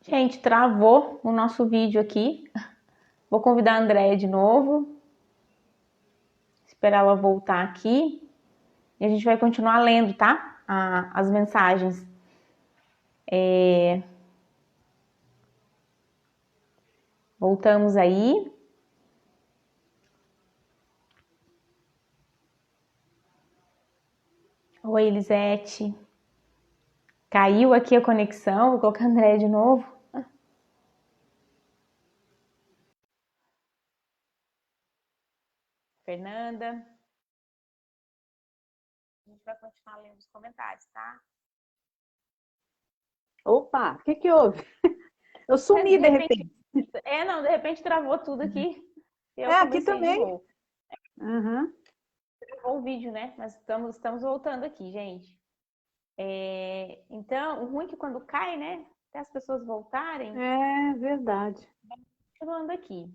Gente, travou o nosso vídeo aqui. Vou convidar a Andréia de novo. Esperar ela voltar aqui. E a gente vai continuar lendo, tá? As mensagens. Voltamos aí. Oi, Elisete. Caiu aqui a conexão. Vou colocar a Andréia de novo. Fernanda. A gente vai continuar lendo os comentários, tá? Opa, o que houve? Eu Mas sumi de de repente. repente. Não, de repente travou tudo aqui. Eu Aqui comecei de também. novo. Uhum. Travou o vídeo, né? Mas estamos voltando aqui, gente. Então, o ruim é que quando cai, né? Até as pessoas voltarem, É verdade. continuando aqui.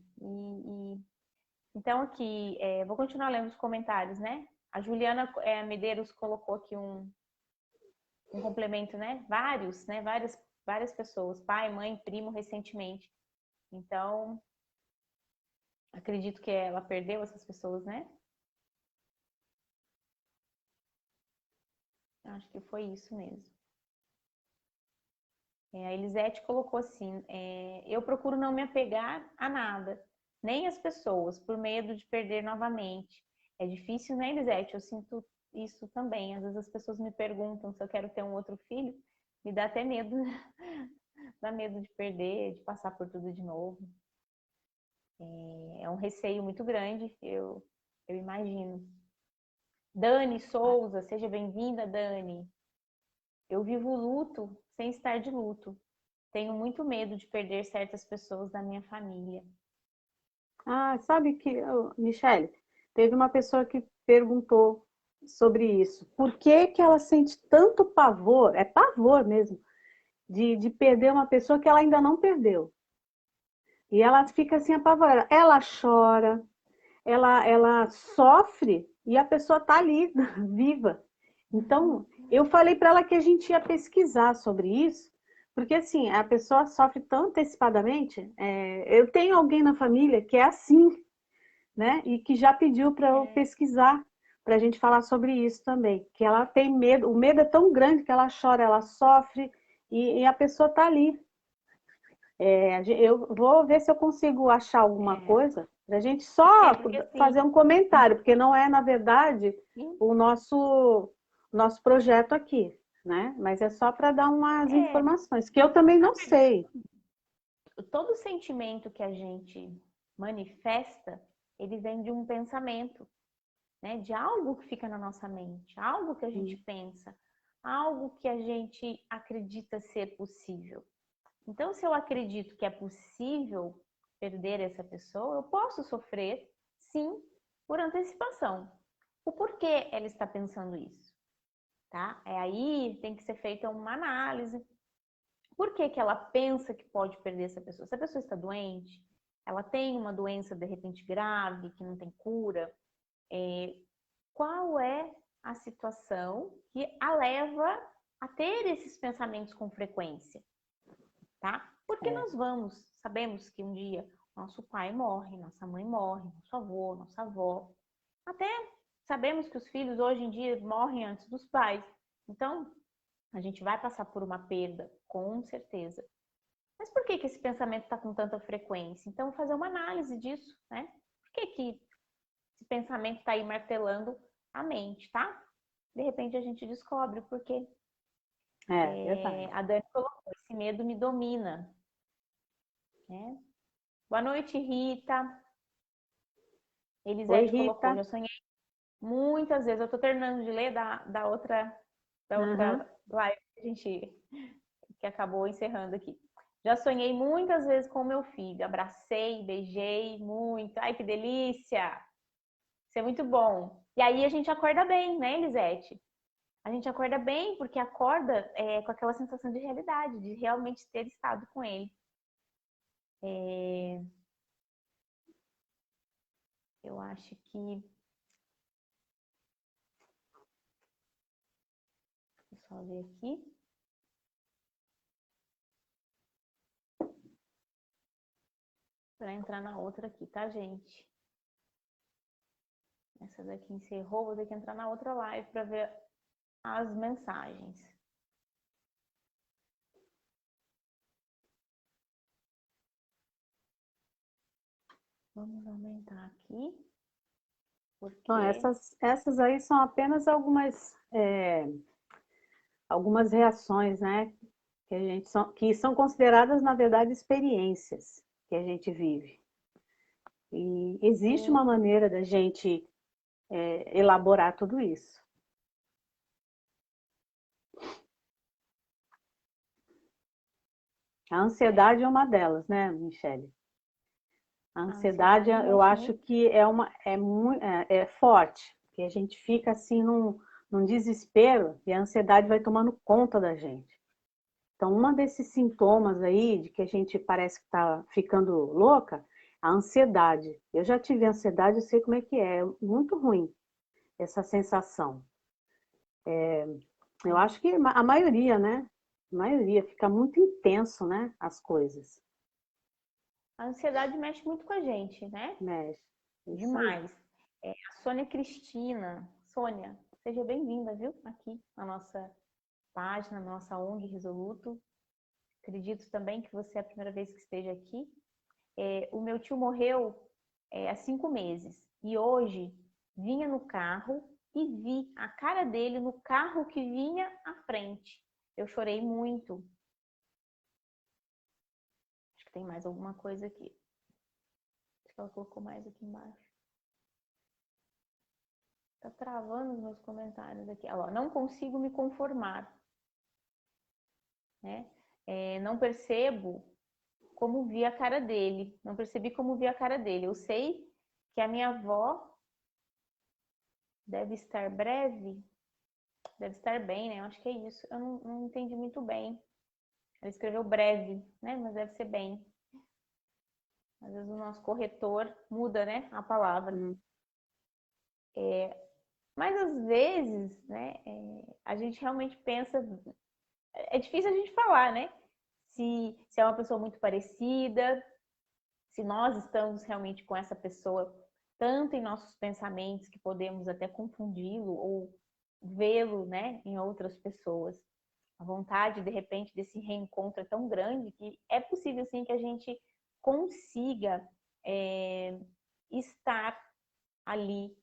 Então, aqui, vou continuar lendo os comentários, né? A Juliana Medeiros colocou aqui um complemento, né? Vários, né? Várias pessoas, pai, mãe, primo, recentemente. Então, acredito que ela perdeu essas pessoas, né? Acho que foi isso mesmo. A Elisete colocou assim: eu procuro não me apegar a nada, nem as pessoas, por medo de perder novamente. É difícil, né, Elisete? Eu sinto isso também. Às vezes as pessoas me perguntam se eu quero ter um outro filho, me dá até medo, dá medo de perder, de passar por tudo de novo. É um receio muito grande, eu imagino. Dani Souza, seja bem-vinda, Dani. Eu vivo o luto sem estar de luto. Tenho muito medo de perder certas pessoas da minha família. Ah, sabe que, Michele, teve uma pessoa que perguntou sobre isso. Por que que ela sente tanto pavor, é pavor mesmo, de perder uma pessoa que ela ainda não perdeu? E ela fica assim apavorada. Ela chora, ela sofre e a pessoa está ali, viva. Então, eu falei para ela que a gente ia pesquisar sobre isso, porque assim, a pessoa sofre tão antecipadamente. Eu tenho alguém na família que é assim, né? E que já pediu para eu pesquisar, para a gente falar sobre isso também. Que ela tem medo, o medo é tão grande que ela chora, ela sofre, e a pessoa está ali. Eu vou ver se eu consigo achar alguma É, coisa para a gente só porque assim, fazer um comentário, porque não é, na verdade, o nosso projeto aqui, né? Mas é só para dar umas é, informações, que eu também não sei. todo sentimento que a gente manifesta, ele vem de um pensamento, né? De algo que fica na nossa mente, algo que a gente pensa, algo que a gente acredita ser possível. Então, se eu acredito que é possível perder essa pessoa, eu posso sofrer, sim, por antecipação. O porquê ela está pensando isso, tá? Aí tem que ser feita uma análise. Por que que ela pensa que pode perder essa pessoa? Se a pessoa está doente, ela tem uma doença de repente grave, que não tem cura, qual é a situação que a leva a ter esses pensamentos com frequência? Tá? Porque É, nós sabemos que um dia nosso pai morre, nossa mãe morre, nosso avô, nossa avó. Até sabemos que os filhos hoje em dia morrem antes dos pais. Então, a gente vai passar por uma perda, com certeza. Mas por que que esse pensamento está com tanta frequência? Então, fazer uma análise disso, né? Por que que esse pensamento está aí martelando a mente, tá? De repente a gente descobre porque verdade. a Dani colocou, esse medo me domina, né? Boa noite, Rita. Oi, Elisete colocou, Rita. já sonhei muitas vezes. Eu tô terminando de ler da outra Uhum. live que a gente que acabou encerrando aqui. Já sonhei muitas vezes com meu filho, abracei, beijei muito. Ai, que delícia! Isso é muito bom. E aí a gente acorda bem, né, Elisete? A gente acorda bem porque acorda com aquela sensação de realidade, de realmente ter estado com ele. Eu acho que. Deixa eu só ver aqui. para entrar na outra aqui, tá, gente? Essa daqui encerrou, vou ter que entrar na outra live para ver as mensagens. Vamos aumentar aqui. Porque... Bom, essas aí são apenas algumas reações, né? Que são consideradas, na verdade, experiências que a gente vive. E existe uma maneira da gente elaborar tudo isso. A ansiedade é uma delas, né, Michele? A ansiedade, eu acho que é forte, que a gente fica assim num desespero e a ansiedade vai tomando conta da gente. Então, um desses sintomas aí de que a gente parece que está ficando louca, a ansiedade. Eu já tive ansiedade, eu sei como é muito ruim essa sensação. Eu acho que a maioria, né? A maioria fica muito intenso, né? As coisas. A ansiedade mexe muito com a gente, né? Mexe. Demais. A Sônia Cristina. Sônia, seja bem-vinda, viu? Aqui na nossa página, na nossa ONG Resoluto. Acredito também que você é a primeira vez que esteja aqui. O meu tio morreu há 5 meses. E hoje vinha no carro e vi a cara dele no carro que vinha à frente. Eu chorei muito. Acho que tem mais alguma coisa aqui. Acho que ela colocou mais aqui embaixo. Tá travando os meus comentários aqui. Ó, não consigo me conformar. Né? Não percebo como vi a cara dele. Não percebi como vi a cara dele. Eu sei que a minha avó deve estar breve. Deve estar bem, né? Eu acho que é isso. Eu não entendi muito bem. Ela escreveu breve, né? Mas deve ser bem. Às vezes o nosso corretor muda, né? A palavra. Mas às vezes, né? A gente realmente pensa... É difícil a gente falar, né? Se é uma pessoa muito parecida, se nós estamos realmente com essa pessoa tanto em nossos pensamentos que podemos até confundi-lo ou vê-lo, né, em outras pessoas. A vontade, de repente, desse reencontro é tão grande que é possível, sim, que a gente consiga estar ali,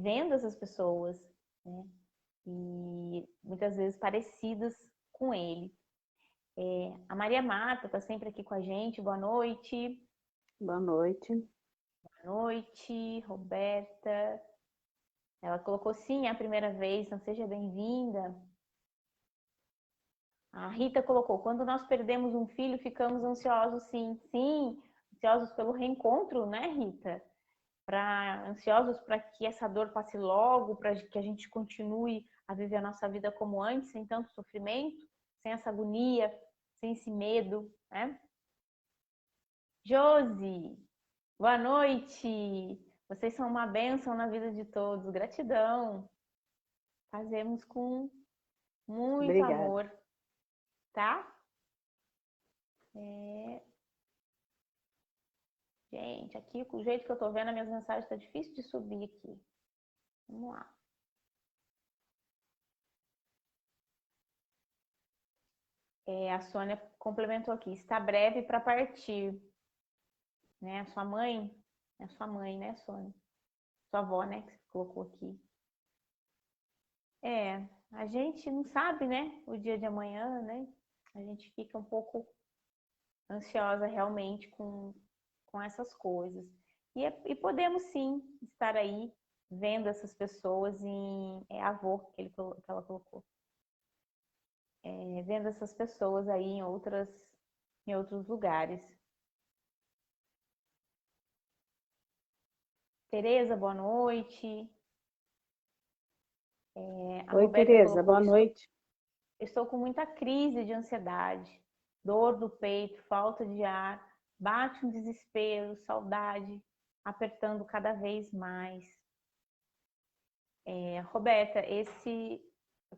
vendo essas pessoas, né, e muitas vezes parecidas com ele. A Maria Marta está sempre aqui com a gente. Boa noite. Boa noite. Boa noite, Roberta. Ela colocou sim, é a primeira vez, então seja bem-vinda. A Rita colocou, quando nós perdemos um filho, ficamos ansiosos, sim. Sim, ansiosos pelo reencontro, né, Rita? Ansiosos para que essa dor passe logo, para que a gente continue a viver a nossa vida como antes, sem tanto sofrimento, sem essa agonia, sem esse medo, né? Josi, boa noite! Vocês são uma bênção na vida de todos. Gratidão. Fazemos com muito Obrigada. amor, tá? Gente, aqui, com o jeito que eu tô vendo, as minhas mensagens tá difícil de subir aqui. Vamos lá. A Sônia complementou aqui. Está breve para partir. Né? A sua mãe, né, Sônia? Sua avó, né, que você colocou aqui. A gente não sabe, né, o dia de amanhã, né? A gente fica um pouco ansiosa realmente com essas coisas. E podemos sim estar aí vendo essas pessoas em avô, que ela colocou. Vendo essas pessoas aí em outros lugares. Tereza, boa noite. Oi, Tereza, boa noite. Estou com muita crise de ansiedade, dor do peito, falta de ar, bate um desespero, saudade, apertando cada vez mais. Roberta,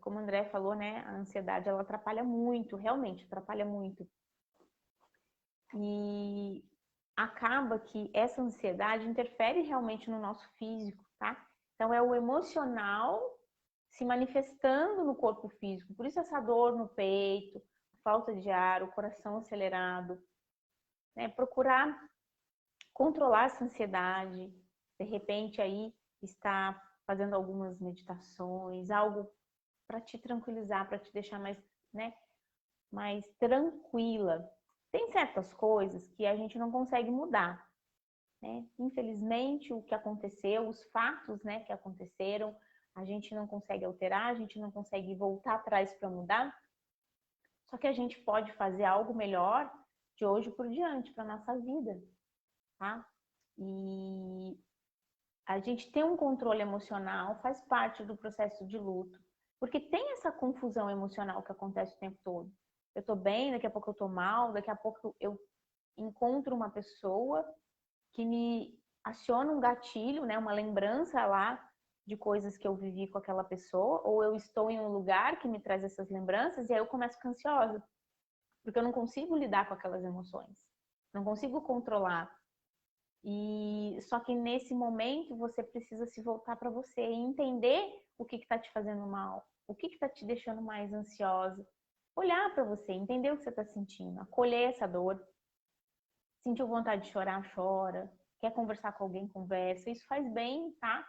como o André falou, né, a ansiedade ela atrapalha muito, realmente atrapalha muito. E acaba que essa ansiedade interfere realmente no nosso físico, tá? Então é o emocional se manifestando no corpo físico. Por isso essa dor no peito, falta de ar, o coração acelerado, né? Procurar controlar essa ansiedade, de repente aí estar fazendo algumas meditações, algo para te tranquilizar, para te deixar mais, né, mais tranquila. Tem certas coisas que a gente não consegue mudar, né? Infelizmente, o que aconteceu, os fatos, né, que aconteceram, a gente não consegue alterar, a gente não consegue voltar atrás para mudar. Só que a gente pode fazer algo melhor de hoje por diante para nossa vida, tá? E a gente ter um controle emocional faz parte do processo de luto, porque tem essa confusão emocional que acontece o tempo todo. Eu tô bem, daqui a pouco eu tô mal, daqui a pouco eu encontro uma pessoa que me aciona um gatilho, né, uma lembrança lá de coisas que eu vivi com aquela pessoa, ou eu estou em um lugar que me traz essas lembranças e aí eu começo a ficar ansiosa, porque eu não consigo lidar com aquelas emoções, não consigo controlar. E só que nesse momento você precisa se voltar para você e entender o que está te fazendo mal, o que está te deixando mais ansiosa. Olhar para você, entender o que você está sentindo, acolher essa dor. Sentiu vontade de chorar, chora. Quer conversar com alguém, conversa. Isso faz bem, tá?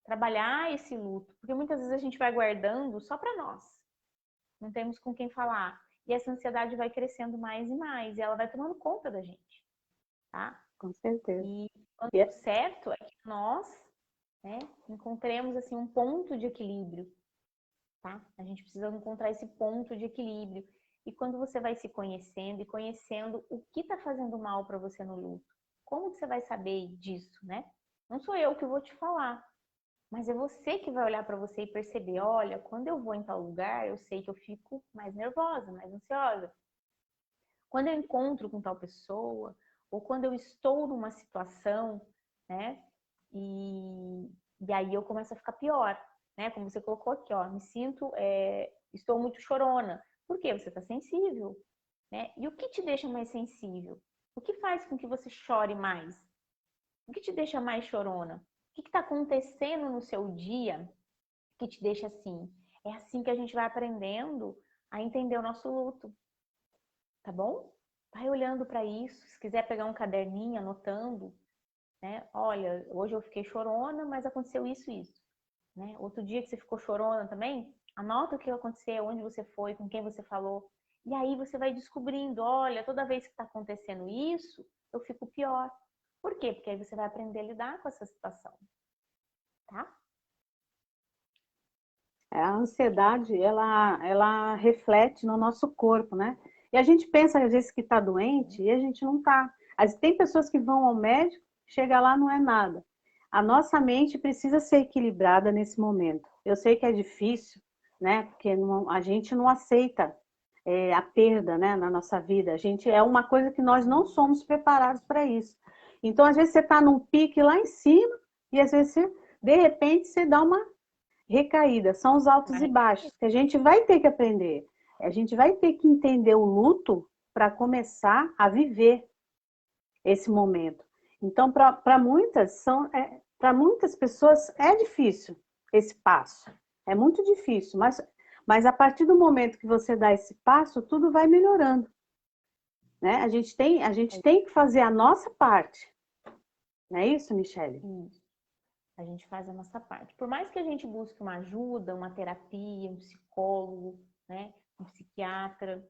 Trabalhar esse luto, porque muitas vezes a gente vai guardando só para nós. Não temos com quem falar. E essa ansiedade vai crescendo mais e mais, e ela vai tomando conta da gente, tá? Com certeza. E E o certo é que nós, né, encontremos assim um ponto de equilíbrio, tá? A gente precisa encontrar esse ponto de equilíbrio. E quando você vai se conhecendo e conhecendo o que está fazendo mal para você no luto, como que você vai saber disso, né? Não sou eu que vou te falar, mas é você que vai olhar para você e perceber, olha, quando eu vou em tal lugar, eu sei que eu fico mais nervosa, mais ansiosa. Quando eu encontro com tal pessoa, ou quando eu estou numa situação, né? E, e aí eu começo a ficar pior, né? Como você colocou aqui, ó, me sinto, estou muito chorona. Por quê? Você está sensível, né? E o que te deixa mais sensível? O que faz com que você chore mais? O que te deixa mais chorona? O que está acontecendo no seu dia que te deixa assim? É assim que a gente vai aprendendo a entender o nosso luto, tá bom? Vai olhando para isso. Se quiser pegar um caderninho, anotando, né? Olha, hoje eu fiquei chorona, mas aconteceu isso e isso, né? Outro dia que você ficou chorona também, anota o que aconteceu, onde você foi, com quem você falou. E aí você vai descobrindo, olha, toda vez que está acontecendo isso, eu fico pior. Por quê? Porque aí você vai aprender a lidar com essa situação, tá? a ansiedade, ela reflete no nosso corpo, né? E a gente pensa, às vezes, que está doente e a gente não está. Tem pessoas que vão ao médico, chega lá, não é nada. A nossa mente precisa ser equilibrada nesse momento. Eu sei que é difícil, né? Porque a gente não aceita a perda, né, na nossa vida. A gente é uma coisa que nós não somos preparados para isso. Então, às vezes, você está num pique lá em cima e, às vezes, de repente, você dá uma recaída. São os altos e baixos que a gente vai ter que aprender. A gente vai ter que entender o luto para começar a viver esse momento. Então, para para muitas pessoas é difícil esse passo. É muito difícil, mas a partir do momento que você dá esse passo, tudo vai melhorando. Né? A gente tem que fazer a nossa parte. Não é isso, Michele? Isso. A gente faz a nossa parte. Por mais que a gente busque uma ajuda, uma terapia, um psicólogo, né, um psiquiatra,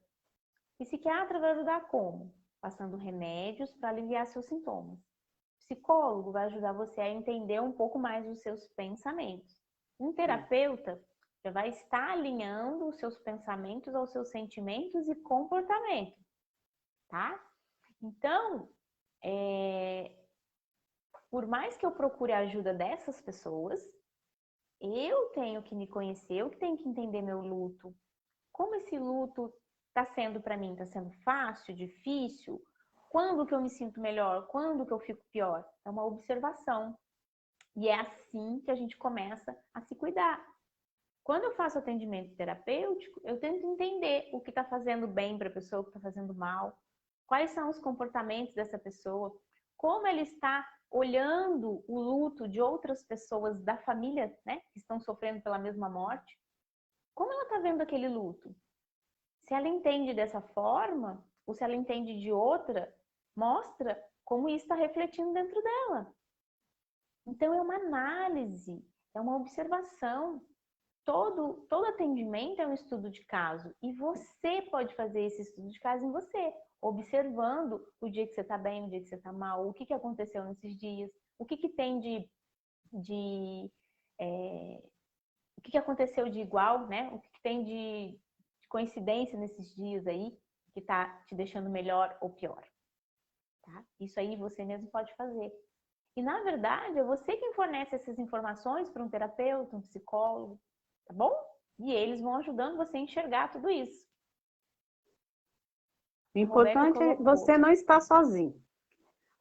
o psiquiatra vai ajudar como? Passando remédios para aliviar seus sintomas. O psicólogo vai ajudar você a entender um pouco mais os seus pensamentos. Um terapeuta já vai estar alinhando os seus pensamentos aos seus sentimentos e comportamento, tá? Então, por mais que eu procure a ajuda dessas pessoas, eu tenho que me conhecer, eu tenho que entender meu luto. Como esse luto está sendo para mim? Está sendo fácil, difícil? Quando que eu me sinto melhor? Quando que eu fico pior? É uma observação. E é assim que a gente começa a se cuidar. Quando eu faço atendimento terapêutico, eu tento entender o que está fazendo bem para a pessoa, o que está fazendo mal. quais são os comportamentos dessa pessoa, como ela está olhando o luto de outras pessoas da família, né, que estão sofrendo pela mesma morte, como ela está vendo aquele luto. Se ela entende dessa forma, ou se ela entende de outra, mostra como isso está refletindo dentro dela. Então, é uma análise, é uma observação. Todo atendimento é um estudo de caso. E você pode fazer esse estudo de caso em você, observando o dia que você está bem, o dia que você está mal, o que aconteceu nesses dias, o que tem o que aconteceu de igual, né? O que tem de coincidência nesses dias aí, que está te deixando melhor ou pior. Tá? Isso aí você mesmo pode fazer. E, na verdade, é você quem fornece essas informações para um terapeuta, um psicólogo, tá bom? E eles vão ajudando você a enxergar tudo isso. O importante é você não estar sozinho.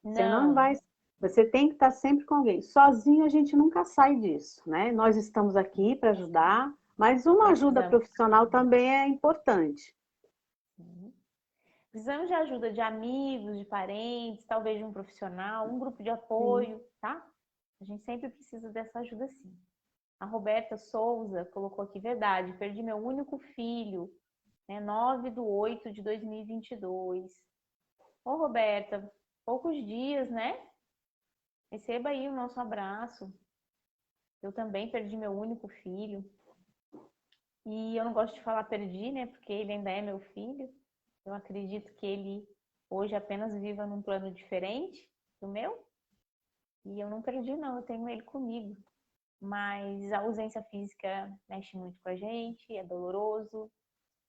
Você não vai, você tem que estar sempre com alguém. Sozinho a gente nunca sai disso, né? Nós estamos aqui para ajudar, mas uma ajuda profissional também é importante. Precisamos de ajuda de amigos, de parentes, talvez de um profissional, um grupo de apoio, sim, tá? A gente sempre precisa dessa ajuda, sim. A Roberta Souza colocou aqui, verdade, perdi meu único filho, né, 9/8/2022. Ô, Roberta, poucos dias, né? Receba aí o nosso abraço. Eu também perdi meu único filho. E eu não gosto de falar perdi, né? Porque ele ainda é meu filho. Eu acredito que ele hoje apenas viva num plano diferente do meu. E eu não perdi, não. Eu tenho ele comigo. Mas a ausência física mexe muito com a gente, é doloroso.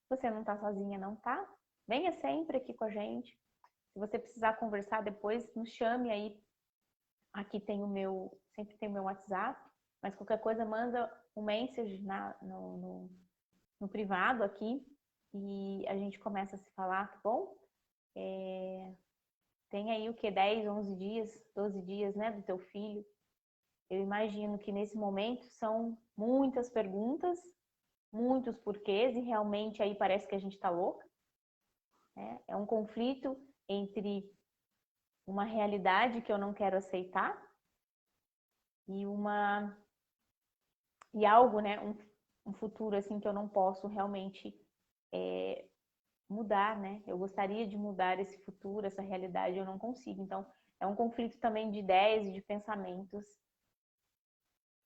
Você não tá sozinha, não tá? Venha sempre aqui com a gente. Se você precisar conversar depois, nos chame aí. Aqui tem sempre tem o meu WhatsApp. Mas qualquer coisa, manda um message no privado aqui e a gente começa a se falar, tá bom? Tem aí o que? 10, 11 dias, 12 dias, né, do teu filho. Eu imagino que nesse momento são muitas perguntas, muitos porquês, e realmente aí parece que a gente tá louca. Né? É um conflito entre uma realidade que eu não quero aceitar e algo, né, um futuro assim que eu não posso realmente mudar, né? Eu gostaria de mudar esse futuro, essa realidade, eu não consigo. Então, é um conflito também de ideias e de pensamentos.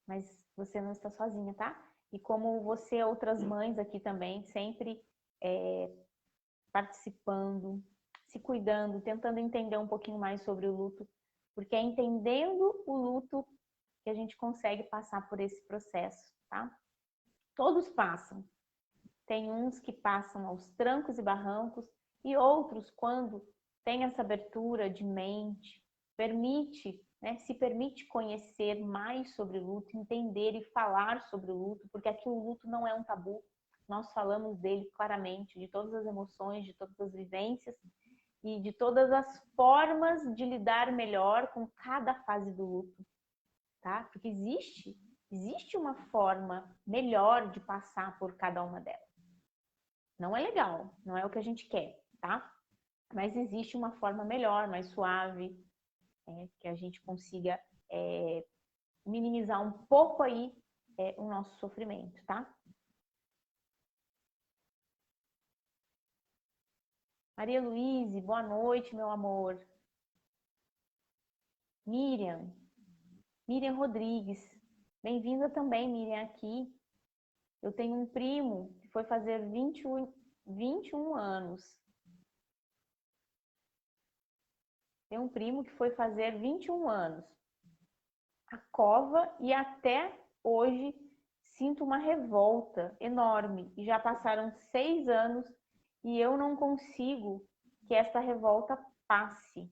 Mas você não está sozinha, tá? E como você, outras mães aqui também, sempre participando, se cuidando, tentando entender um pouquinho mais sobre o luto, porque é entendendo o luto que a gente consegue passar por esse processo, tá? Todos passam. Tem uns que passam aos trancos e barrancos e outros, quando tem essa abertura de mente, se permite conhecer mais sobre o luto, entender e falar sobre o luto, porque aqui o luto não é um tabu. Nós falamos dele claramente, de todas as emoções, de todas as vivências e de todas as formas de lidar melhor com cada fase do luto, tá? Porque existe uma forma melhor de passar por cada uma delas. Não é legal, não é o que a gente quer, tá? Mas existe uma forma melhor, mais suave, que a gente consiga minimizar um pouco aí o nosso sofrimento, tá? Maria Luíse, boa noite, meu amor. Miriam Rodrigues, bem-vinda também, Miriam, aqui. Eu tenho um primo que foi fazer 21 anos. Tem um primo que foi fazer 21 anos. A cova, e até hoje sinto uma revolta enorme. E já passaram 6 anos e eu não consigo que essa revolta passe.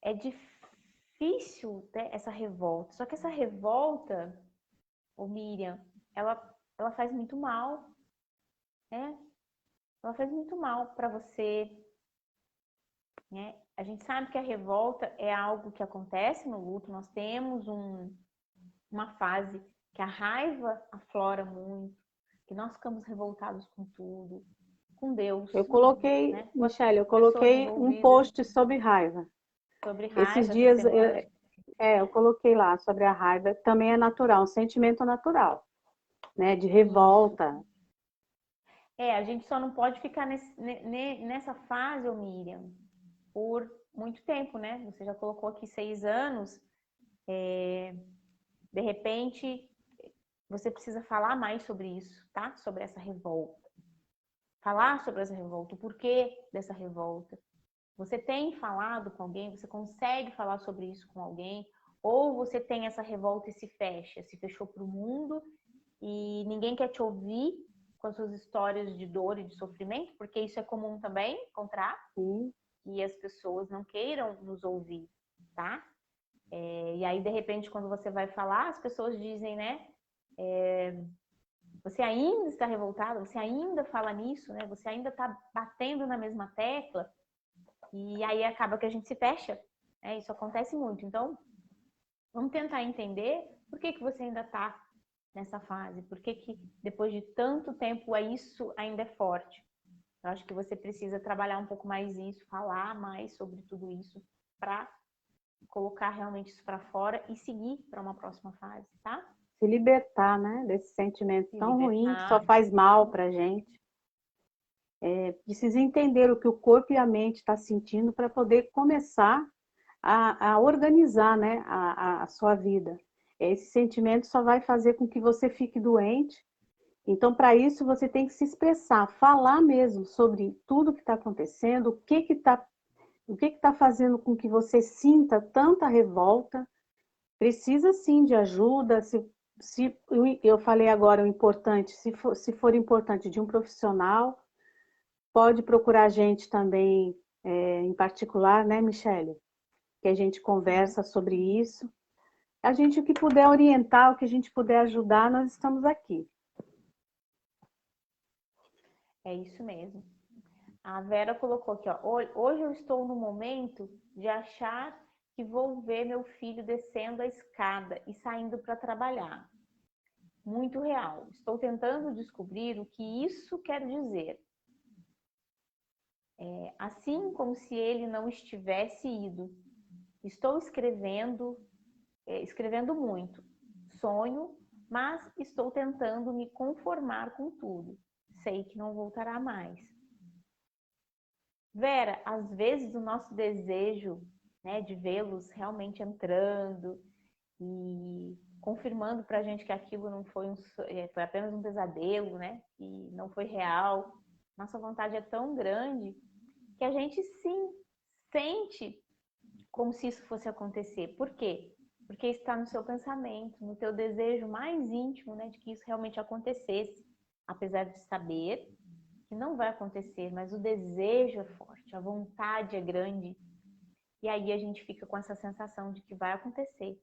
É difícil ter essa revolta. Só que essa revolta, Miriam, ela faz muito mal, né? Ela faz muito mal para você, né? A gente sabe que a revolta é algo que acontece no luto. Nós temos uma fase que a raiva aflora muito, que nós ficamos revoltados com tudo, com Deus. Eu coloquei, né? Michele, eu Pessoas coloquei um envolvidas post sobre raiva. sobre Esses raiva essa dias, semana. eu coloquei lá sobre a raiva, também é natural, um sentimento natural, né? De Isso. revolta. A gente só não pode ficar nessa fase, ô Miriam, por muito tempo, né? Você já colocou aqui 6 anos. De repente, você precisa falar mais sobre isso, tá? Sobre essa revolta. Falar sobre essa revolta, o porquê dessa revolta. Você tem falado com alguém? Você consegue falar sobre isso com alguém? Ou você tem essa revolta e se fechou para o mundo e ninguém quer te ouvir com as suas histórias de dor e de sofrimento? Porque isso é comum também, encontrar, Sim. e as pessoas não queiram nos ouvir, tá? E aí, de repente, quando você vai falar, as pessoas dizem, né? Você ainda está revoltado, você ainda fala nisso, né? Você ainda está batendo na mesma tecla. E aí acaba que a gente se fecha. Isso acontece muito. Então, vamos tentar entender por que você ainda está nessa fase. Por que depois de tanto tempo isso ainda é forte. Eu acho que você precisa trabalhar um pouco mais isso, falar mais sobre tudo isso para colocar realmente isso para fora e seguir para uma próxima fase, tá? Se libertar, né? Desse sentimento Se tão ruim que só libertar. faz mal pra gente. Precisa entender o que o corpo e a mente estão sentindo para poder começar a organizar, né, a sua vida. Esse sentimento só vai fazer com que você fique doente. Então, para isso, você tem que se expressar, falar mesmo sobre tudo que está acontecendo, o que está fazendo com que você sinta tanta revolta. Precisa sim de ajuda. Se eu falei agora o importante, se for importante de um profissional, pode procurar a gente também, em particular, né, Michele? Que a gente conversa sobre isso. A gente, o que puder orientar, o que a gente puder ajudar, nós estamos aqui. É isso mesmo. A Vera colocou aqui, ó. Hoje eu estou no momento de achar que vou ver meu filho descendo a escada e saindo para trabalhar. Muito real. Estou tentando descobrir o que isso quer dizer. Assim como se ele não estivesse ido. Estou escrevendo muito. Sonho, mas estou tentando me conformar com tudo. Sei que não voltará mais. Vera, às vezes o nosso desejo, né, de vê-los realmente entrando e confirmando para a gente que aquilo não foi foi apenas um pesadelo, né, e não foi real. Nossa vontade é tão grande que a gente sim sente como se isso fosse acontecer. Por quê? Porque está no seu pensamento, no teu desejo mais íntimo, né, de que isso realmente acontecesse, apesar de saber que não vai acontecer, mas o desejo é forte, a vontade é grande, e aí a gente fica com essa sensação de que vai acontecer.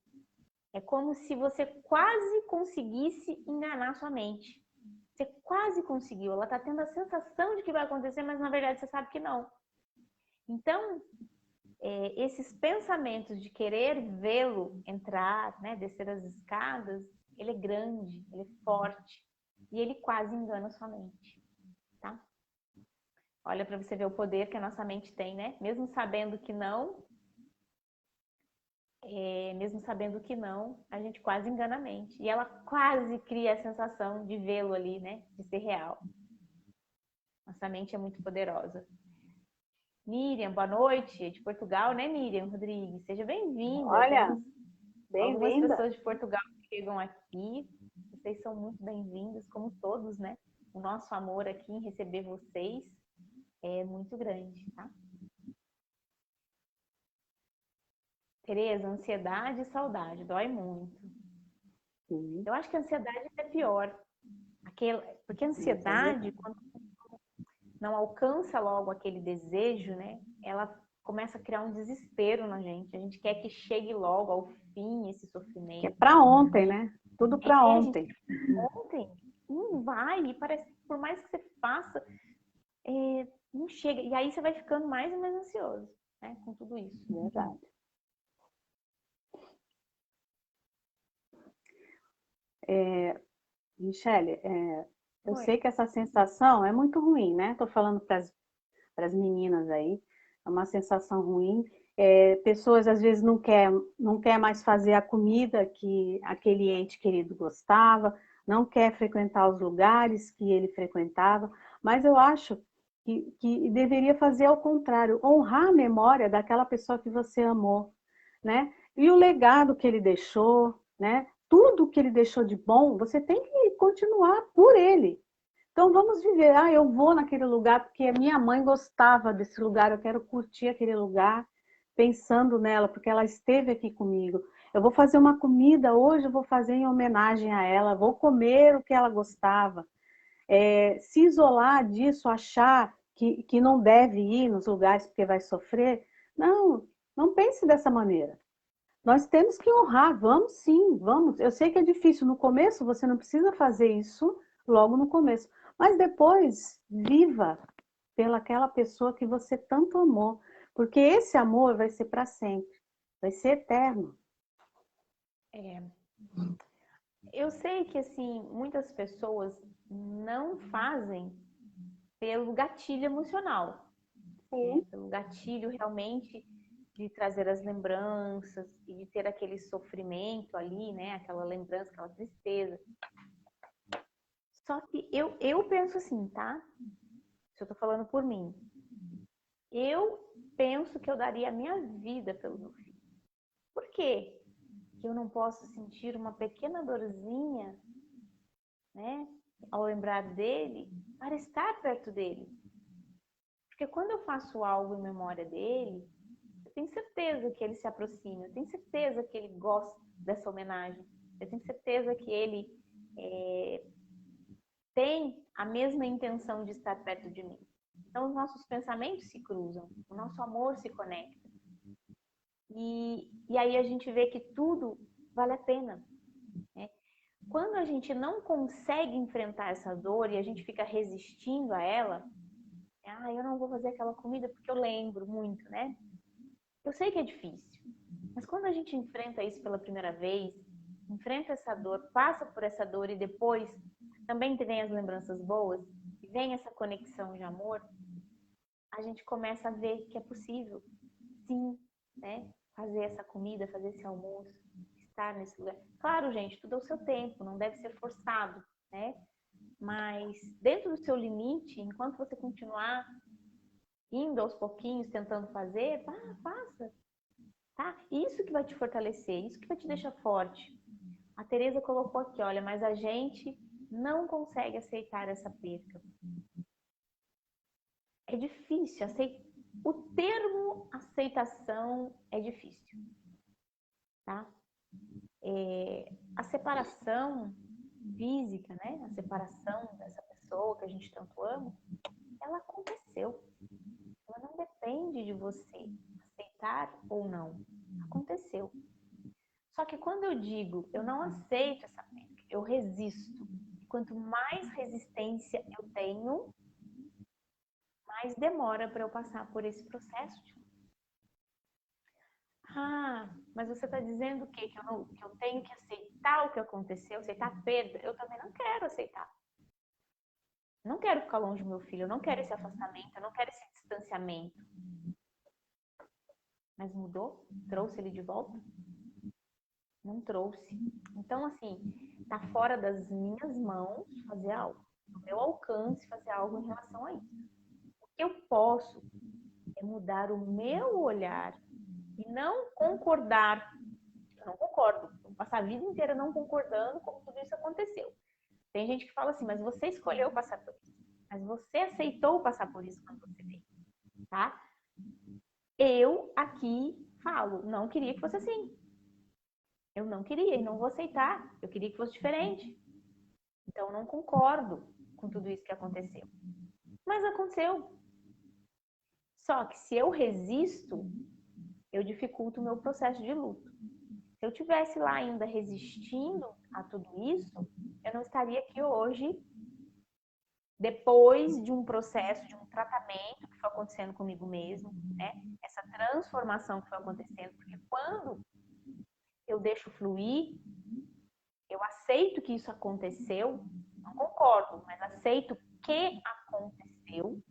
É como se você quase conseguisse enganar sua mente. Você quase conseguiu, ela está tendo a sensação de que vai acontecer, mas na verdade você sabe que não. Então, esses pensamentos de querer vê-lo entrar, né, descer as escadas, ele é grande, ele é forte, e ele quase engana sua mente, tá? Olha para você ver o poder que a nossa mente tem, né? Mesmo sabendo que não, a gente quase engana a mente. E ela quase cria a sensação de vê-lo ali, né? De ser real. Nossa mente é muito poderosa. Miriam, boa noite. De Portugal, né, Miriam Rodrigues? Seja bem-vinda. Olha, Temos algumas bem-vinda. pessoas de Portugal que chegam aqui. Vocês são muito bem-vindos, como todos, né? O nosso amor aqui em receber vocês é muito grande, tá? Tereza, ansiedade e saudade, dói muito. Sim, Eu acho que a ansiedade é pior. Porque a isso é ansiedade, verdade. quando não alcança logo aquele desejo, né? Ela começa a criar um desespero na gente. A gente quer que chegue logo ao fim esse Que é sofrimento. para ontem, né? Tudo para A gente ontem. ontem não vai, e parece que por mais que você faça, não chega. E aí você vai ficando mais e mais ansioso, né? Com tudo isso. Verdade. Michele, Eu sei que essa sensação é muito ruim, né? Estou falando para as meninas aí, é uma sensação ruim. Pessoas às vezes não quer mais fazer a comida que aquele ente querido gostava, não quer frequentar os lugares que ele frequentava, mas eu acho que deveria fazer ao contrário, honrar a memória daquela pessoa que você amou, né? E o legado que ele deixou, né? Tudo que ele deixou de bom, você tem que continuar por ele. Então vamos viver. Ah, eu vou naquele lugar porque a minha mãe gostava desse lugar, eu quero curtir aquele lugar, pensando nela, porque ela esteve aqui comigo. Eu vou fazer uma comida hoje, eu vou fazer em homenagem a ela, vou comer o que ela gostava. Se isolar disso, achar que não deve ir nos lugares porque vai sofrer, não, não pense dessa maneira. Nós temos que honrar, vamos sim, vamos. Eu sei que é difícil no começo, você não precisa fazer isso logo no começo, mas depois viva pelaquela pessoa que você tanto amou, porque esse amor vai ser para sempre, vai ser eterno. É, eu sei que assim, muitas pessoas não fazem pelo gatilho emocional, né? Sim. Pelo gatilho realmente de trazer as lembranças e de ter aquele sofrimento ali, né? Aquela lembrança, aquela tristeza. Só que eu penso assim, tá? Se eu tô falando por mim, eu penso que eu daria a minha vida pelo meu filho. Por quê? Que eu não posso sentir uma pequena dorzinha, né? Ao lembrar dele, para estar perto dele. Porque quando eu faço algo em memória dele, eu tenho certeza que ele se aproxima, eu tenho certeza que ele gosta dessa homenagem, eu tenho certeza que ele tem a mesma intenção de estar perto de mim. Então, os nossos pensamentos se cruzam, o nosso amor se conecta. E aí a gente vê que tudo vale a pena. Né? Quando a gente não consegue enfrentar essa dor e a gente fica resistindo a ela, eu não vou fazer aquela comida porque eu lembro muito, né? Eu sei que é difícil, mas quando a gente enfrenta isso pela primeira vez, enfrenta essa dor, passa por essa dor e depois também vem as lembranças boas, e vem essa conexão de amor, a gente começa a ver que é possível, sim, né? Fazer essa comida, fazer esse almoço, estar nesse lugar. Claro, gente, tudo ao seu tempo, não deve ser forçado, né? Mas dentro do seu limite, enquanto você continuar indo aos pouquinhos, tentando fazer, faça, tá? Isso que vai te fortalecer, isso que vai te deixar forte. A Tereza colocou aqui, olha, mas a gente não consegue aceitar essa perda. É difícil, o termo aceitação é difícil, tá? A separação física, né? A separação dessa pessoa que a gente tanto ama, ela aconteceu. Ela não depende de você aceitar ou não. Aconteceu. Só que quando eu digo eu não aceito essa perda, eu resisto. E quanto mais resistência eu tenho, mais demora para eu passar por esse processo de... mas você está dizendo o quê? Que eu tenho que aceitar o que aconteceu, aceitar a perda? Eu também não quero aceitar. Eu não quero ficar longe do meu filho, eu não quero esse afastamento, eu não quero esse distanciamento. Mas mudou? Trouxe ele de volta? Não trouxe. Então, assim, tá fora das minhas mãos fazer algo. Do meu alcance fazer algo em relação a isso. O que eu posso é mudar o meu olhar e não concordar. Eu não concordo. Vou passar a vida inteira não concordando como tudo isso aconteceu. Tem gente que fala assim, mas você escolheu passar por isso. Mas você aceitou passar por isso quando você veio, tá? Eu aqui falo, não queria que fosse assim. Eu não queria e não vou aceitar. Eu queria que fosse diferente. Então, eu não concordo com tudo isso que aconteceu. Mas aconteceu. Só que se eu resisto, eu dificulto o meu processo de luto. Se eu tivesse lá ainda resistindo a tudo isso, eu não estaria aqui hoje, depois de um processo, de um tratamento que foi acontecendo comigo mesmo, né? Essa transformação que foi acontecendo, porque quando eu deixo fluir, eu aceito que isso aconteceu, não concordo, mas aceito que aconteceu,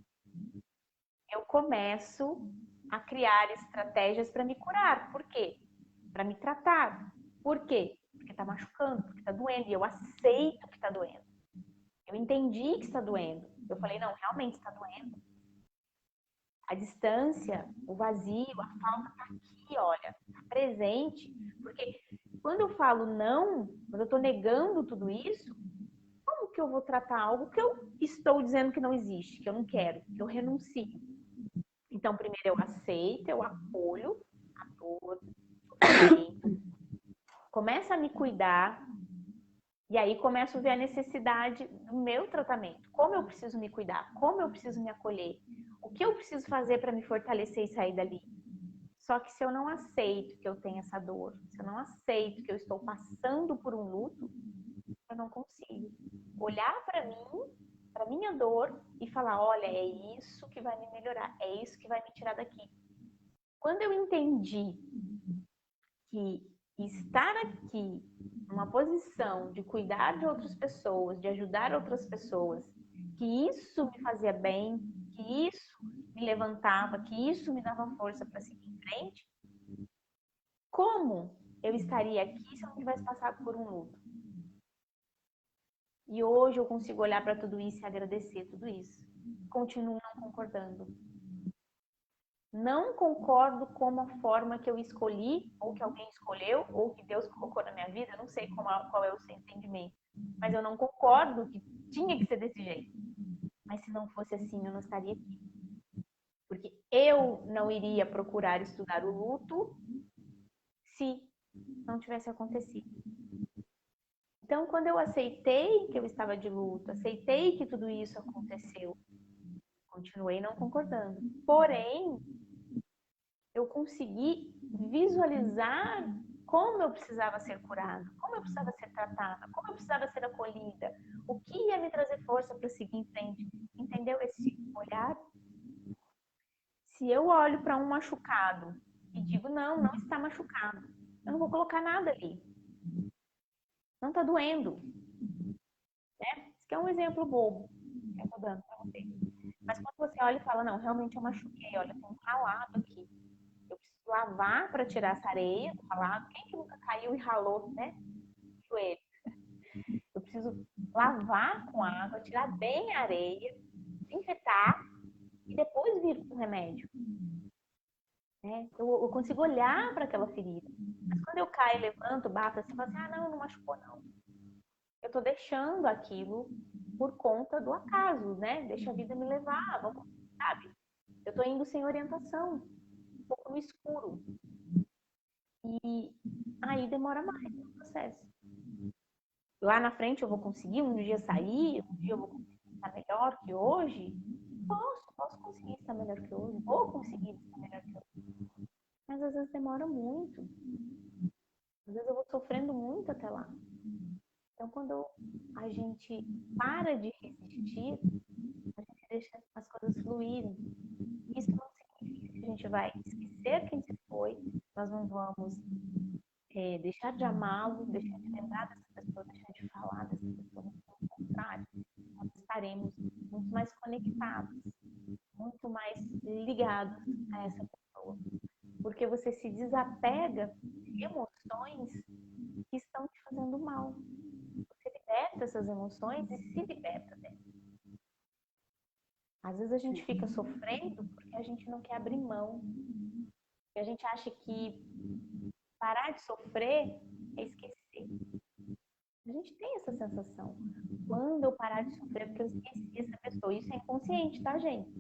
eu começo a criar estratégias para me curar. Por quê? Para me tratar. Por quê? Porque está machucando, porque está doendo. E eu aceito que está doendo. Eu entendi que está doendo. Eu falei, não, realmente está doendo. A distância, o vazio, a falta está aqui, olha, está presente. Porque quando eu falo não, quando eu estou negando tudo isso, como que eu vou tratar algo que eu estou dizendo que não existe, que eu não quero, que eu renuncio? Então, primeiro eu aceito, eu acolho a dor, o sofrimento, começo a me cuidar, e aí começo a ver a necessidade do meu tratamento. Como eu preciso me cuidar, como eu preciso me acolher, o que eu preciso fazer para me fortalecer e sair dali. Só que se eu não aceito que eu tenho essa dor, se eu não aceito que eu estou passando por um luto, eu não consigo olhar para mim, para minha dor e falar, olha, é isso que vai me melhorar, é isso que vai me tirar daqui. Quando eu entendi que estar aqui numa posição de cuidar de outras pessoas, de ajudar outras pessoas, que isso me fazia bem, que isso me levantava, que isso me dava força para seguir em frente, como eu estaria aqui se eu não tivesse passado por um luto? E hoje eu consigo olhar para tudo isso e agradecer tudo isso. Continuo não concordando. Não concordo com a forma que eu escolhi, ou que alguém escolheu, ou que Deus colocou na minha vida, não sei qual é o seu entendimento. Mas eu não concordo que tinha que ser desse jeito. Mas se não fosse assim, eu não estaria aqui. Porque eu não iria procurar estudar o luto se não tivesse acontecido. Então, quando eu aceitei que eu estava de luto, aceitei que tudo isso aconteceu, continuei não concordando. Porém, eu consegui visualizar como eu precisava ser curada, como eu precisava ser tratada, como eu precisava ser acolhida, o que ia me trazer força para seguir em frente. Entendeu esse olhar? Se eu olho para um machucado e digo, não, não está machucado, eu não vou colocar nada ali. Não está doendo. Né? Isso aqui é um exemplo bobo que eu estou dando para você. Mas quando você olha e fala, não, realmente eu machuquei, olha, tem um ralado aqui. Eu preciso lavar para tirar essa areia do ralado. Quem que nunca caiu e ralou, né? O joelho. Eu preciso lavar com água, tirar bem a areia, desinfetar e depois vir com o remédio. Né? Eu consigo olhar para aquela ferida. Mas quando eu caio, levanto, bato assim, eu falo assim, ah, não machucou não. Eu estou deixando aquilo por conta do acaso, né? Deixa a vida me levar, vamos, sabe? Eu estou indo sem orientação, um pouco no escuro. E aí demora mais no processo. Lá na frente eu vou conseguir um dia sair, um dia eu vou conseguir estar melhor que hoje? Posso conseguir estar melhor que hoje, vou conseguir estar melhor que hoje. Mas às vezes demora muito. Às vezes eu vou sofrendo muito até lá. Então, quando a gente para de resistir, a gente deixa as coisas fluírem. Isso não significa que a gente vai esquecer quem se foi, nós não vamos deixar de amá-lo, deixar de lembrar dessa pessoa, deixar de falar dessa pessoa. Pelo contrário, nós estaremos muito mais conectados, muito mais ligados a essa pessoa. Porque você se desapega de emoções que estão te fazendo mal. Você liberta essas emoções e se liberta delas. Às vezes a gente fica sofrendo porque a gente não quer abrir mão. E a gente acha que parar de sofrer é esquecer. A gente tem essa sensação. Quando eu parar de sofrer, é porque eu esqueci essa pessoa. Isso é inconsciente, tá, gente?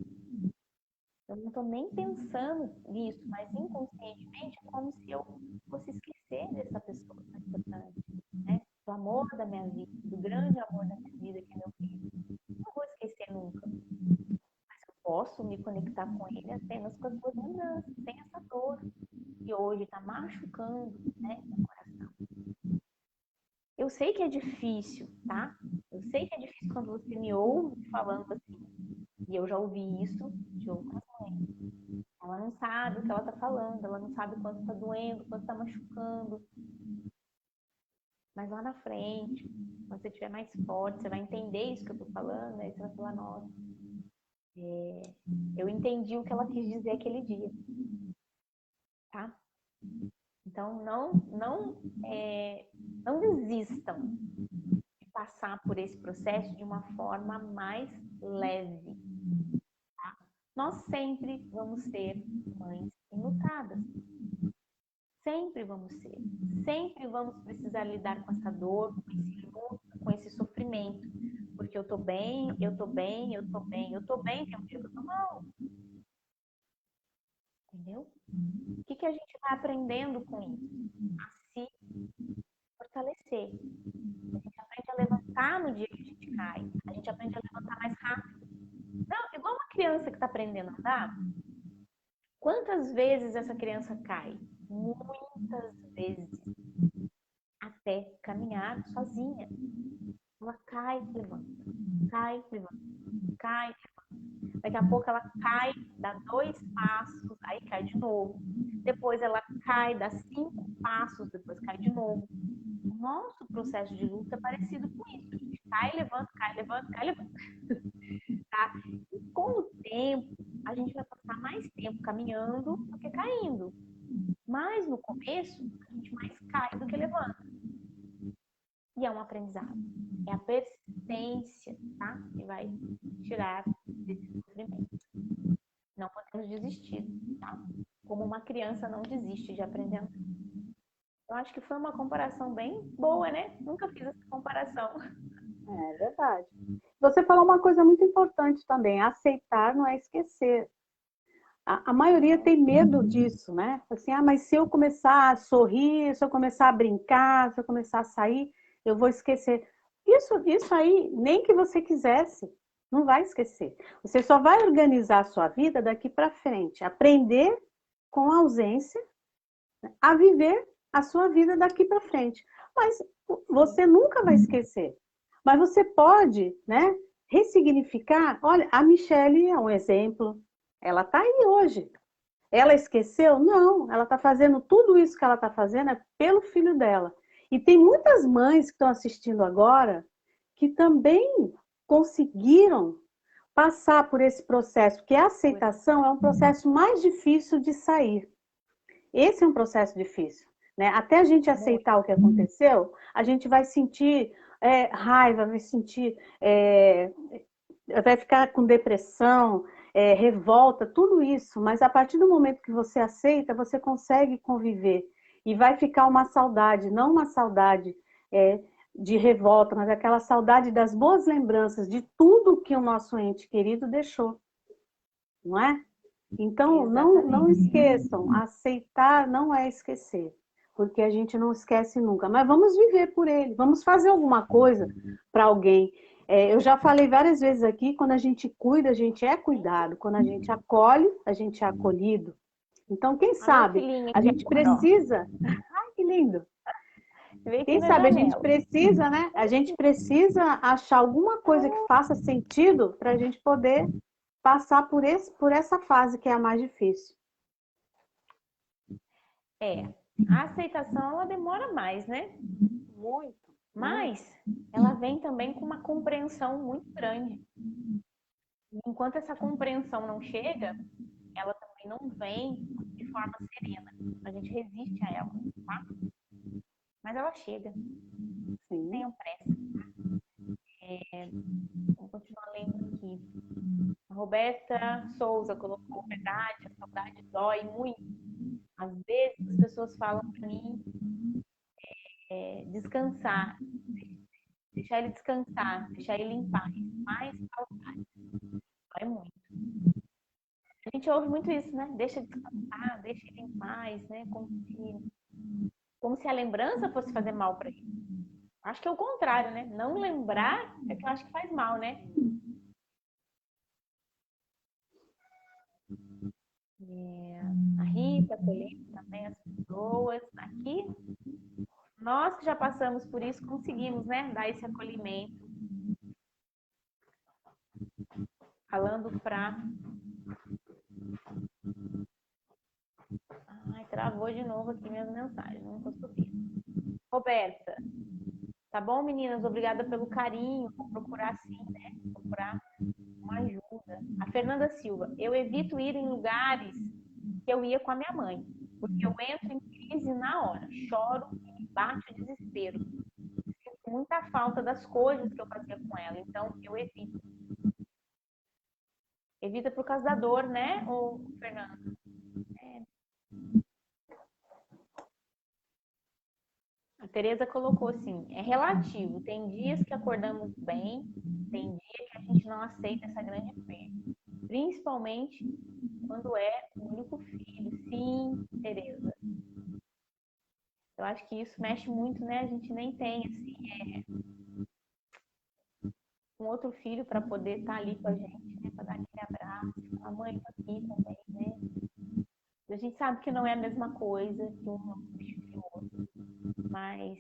Eu não tô nem pensando nisso, mas inconscientemente é como se eu fosse esquecer dessa pessoa tão importante, né? Do amor da minha vida, do grande amor da minha vida, que é meu filho. Não vou esquecer nunca. Mas eu posso me conectar com ele apenas com as suas lembranças, sem essa dor que hoje está machucando, né, meu coração. Eu sei que é difícil, tá? Eu sei que é difícil quando você me ouve falando assim. E eu já ouvi isso de outras mães. Ela não sabe o que ela tá falando, ela não sabe quanto tá doendo, quanto tá machucando. Mas lá na frente, quando você estiver mais forte, você vai entender isso que eu tô falando, aí você vai falar, nossa, eu entendi o que ela quis dizer aquele dia, tá? Então, não desistam de passar por esse processo de uma forma mais leve. Tá? Nós sempre vamos ser mães enlutadas. Sempre vamos ser. Sempre vamos precisar lidar com essa dor, com esse luto, com esse sofrimento. Porque eu tô bem, eu tô bem, eu tô bem, eu tô bem, tem um dia que eu tô mal. Entendeu? O que a gente vai aprendendo com isso? A se fortalecer. A gente aprende a levantar no dia que a gente cai. A gente aprende a levantar mais rápido. Não, igual uma criança que está aprendendo a andar. Quantas vezes essa criança cai? Muitas vezes. Até caminhar sozinha. Ela cai, levanta. Cai, levanta. Cai, levanta. Daqui a pouco ela cai, dá 2 passos, aí cai de novo. Depois ela cai, dá 5 passos, depois cai de novo. O nosso processo de luta é parecido com isso. A gente cai, levanta, cai, levanta, cai, levanta. Tá? E com o tempo, a gente vai passar mais tempo caminhando do que caindo. Mas no começo, a gente mais cai do que levanta. E é um aprendizado. É a persistência, tá? Que vai tirar desse sofrimento. Não podemos desistir, tá? Como uma criança não desiste de aprender a andar. Eu acho que foi uma comparação bem boa, né? Nunca fiz essa comparação. É verdade. Você falou uma coisa muito importante também: aceitar não é esquecer. A maioria tem medo disso, né? Assim, mas se eu começar a sorrir, se eu começar a brincar, se eu começar a sair, eu vou esquecer. Isso aí, nem que você quisesse, não vai esquecer. Você só vai organizar a sua vida daqui para frente, aprender com a ausência, a viver a sua vida daqui para frente. Mas você nunca vai esquecer. Mas você pode, né, ressignificar. Olha, a Michelle é um exemplo. Ela está aí hoje. Ela esqueceu? Não, ela está fazendo tudo isso que ela está fazendo é pelo filho dela. E tem muitas mães que estão assistindo agora que também conseguiram passar por esse processo, porque a aceitação é um processo mais difícil de sair. Esse é um processo difícil, né? Até a gente aceitar o que aconteceu, a gente vai sentir raiva, vai sentir, vai ficar com depressão, revolta, tudo isso. Mas a partir do momento que você aceita, você consegue conviver e vai ficar uma saudade, não uma saudade de revolta, mas aquela saudade das boas lembranças de tudo que o nosso ente querido deixou, não é? Então, não esqueçam, aceitar não é esquecer, porque a gente não esquece nunca. Mas vamos viver por ele, vamos fazer alguma coisa para alguém. Eu já falei várias vezes aqui, quando a gente cuida, a gente é cuidado. Quando a gente acolhe, a gente é acolhido. Então, quem sabe, a gente precisa... Ai, que lindo! Quem sabe a gente precisa, né? A gente precisa achar alguma coisa que faça sentido para a gente poder passar por essa fase que é a mais difícil. A aceitação ela demora mais, né? Muito. Mas ela vem também com uma compreensão muito grande. Enquanto essa compreensão não chega, ela também não vem de forma serena. A gente resiste a ela, tá? Mas ela chega. Sim. Tenham pressa. Vou continuar lendo aqui. A Roberta Souza colocou: verdade, a saudade dói muito. Às vezes as pessoas falam para mim descansar, deixar ele descansar, deixar ele em paz. Mas saudade dói muito. A gente ouve muito isso, né? Deixa descansar, deixa ele em paz, né? Como se a lembrança fosse fazer mal para ele. Acho que é o contrário, né? Não lembrar é que eu acho que faz mal, né? A Rita, a Colete também, as pessoas aqui. Nós que já passamos por isso, conseguimos, né? Dar esse acolhimento. Falando para... Ai, travou de novo aqui minhas mensagens, não tô subindo. Roberta, Tá bom, meninas? Obrigada pelo carinho. Vou procurar sim, né? Procurar uma ajuda. A Fernanda Silva, eu evito ir em lugares que eu ia com a minha mãe, porque eu entro em crise na hora, choro e me bate o desespero. Sinto muita falta das coisas que eu fazia com ela, então eu evito. Evita por causa da dor, né, ô, Fernanda? É. A Tereza colocou assim, é relativo. Tem dias que acordamos bem, tem dia que a gente não aceita essa grande perda. Principalmente quando é o único filho. Sim, Tereza. Eu acho que isso mexe muito, né? A gente nem tem, assim, um outro filho para poder estar ali com a gente, né? Para dar aquele abraço. A mãe tá aqui também, né? A gente sabe que não é a mesma coisa que um filho que o outro, mas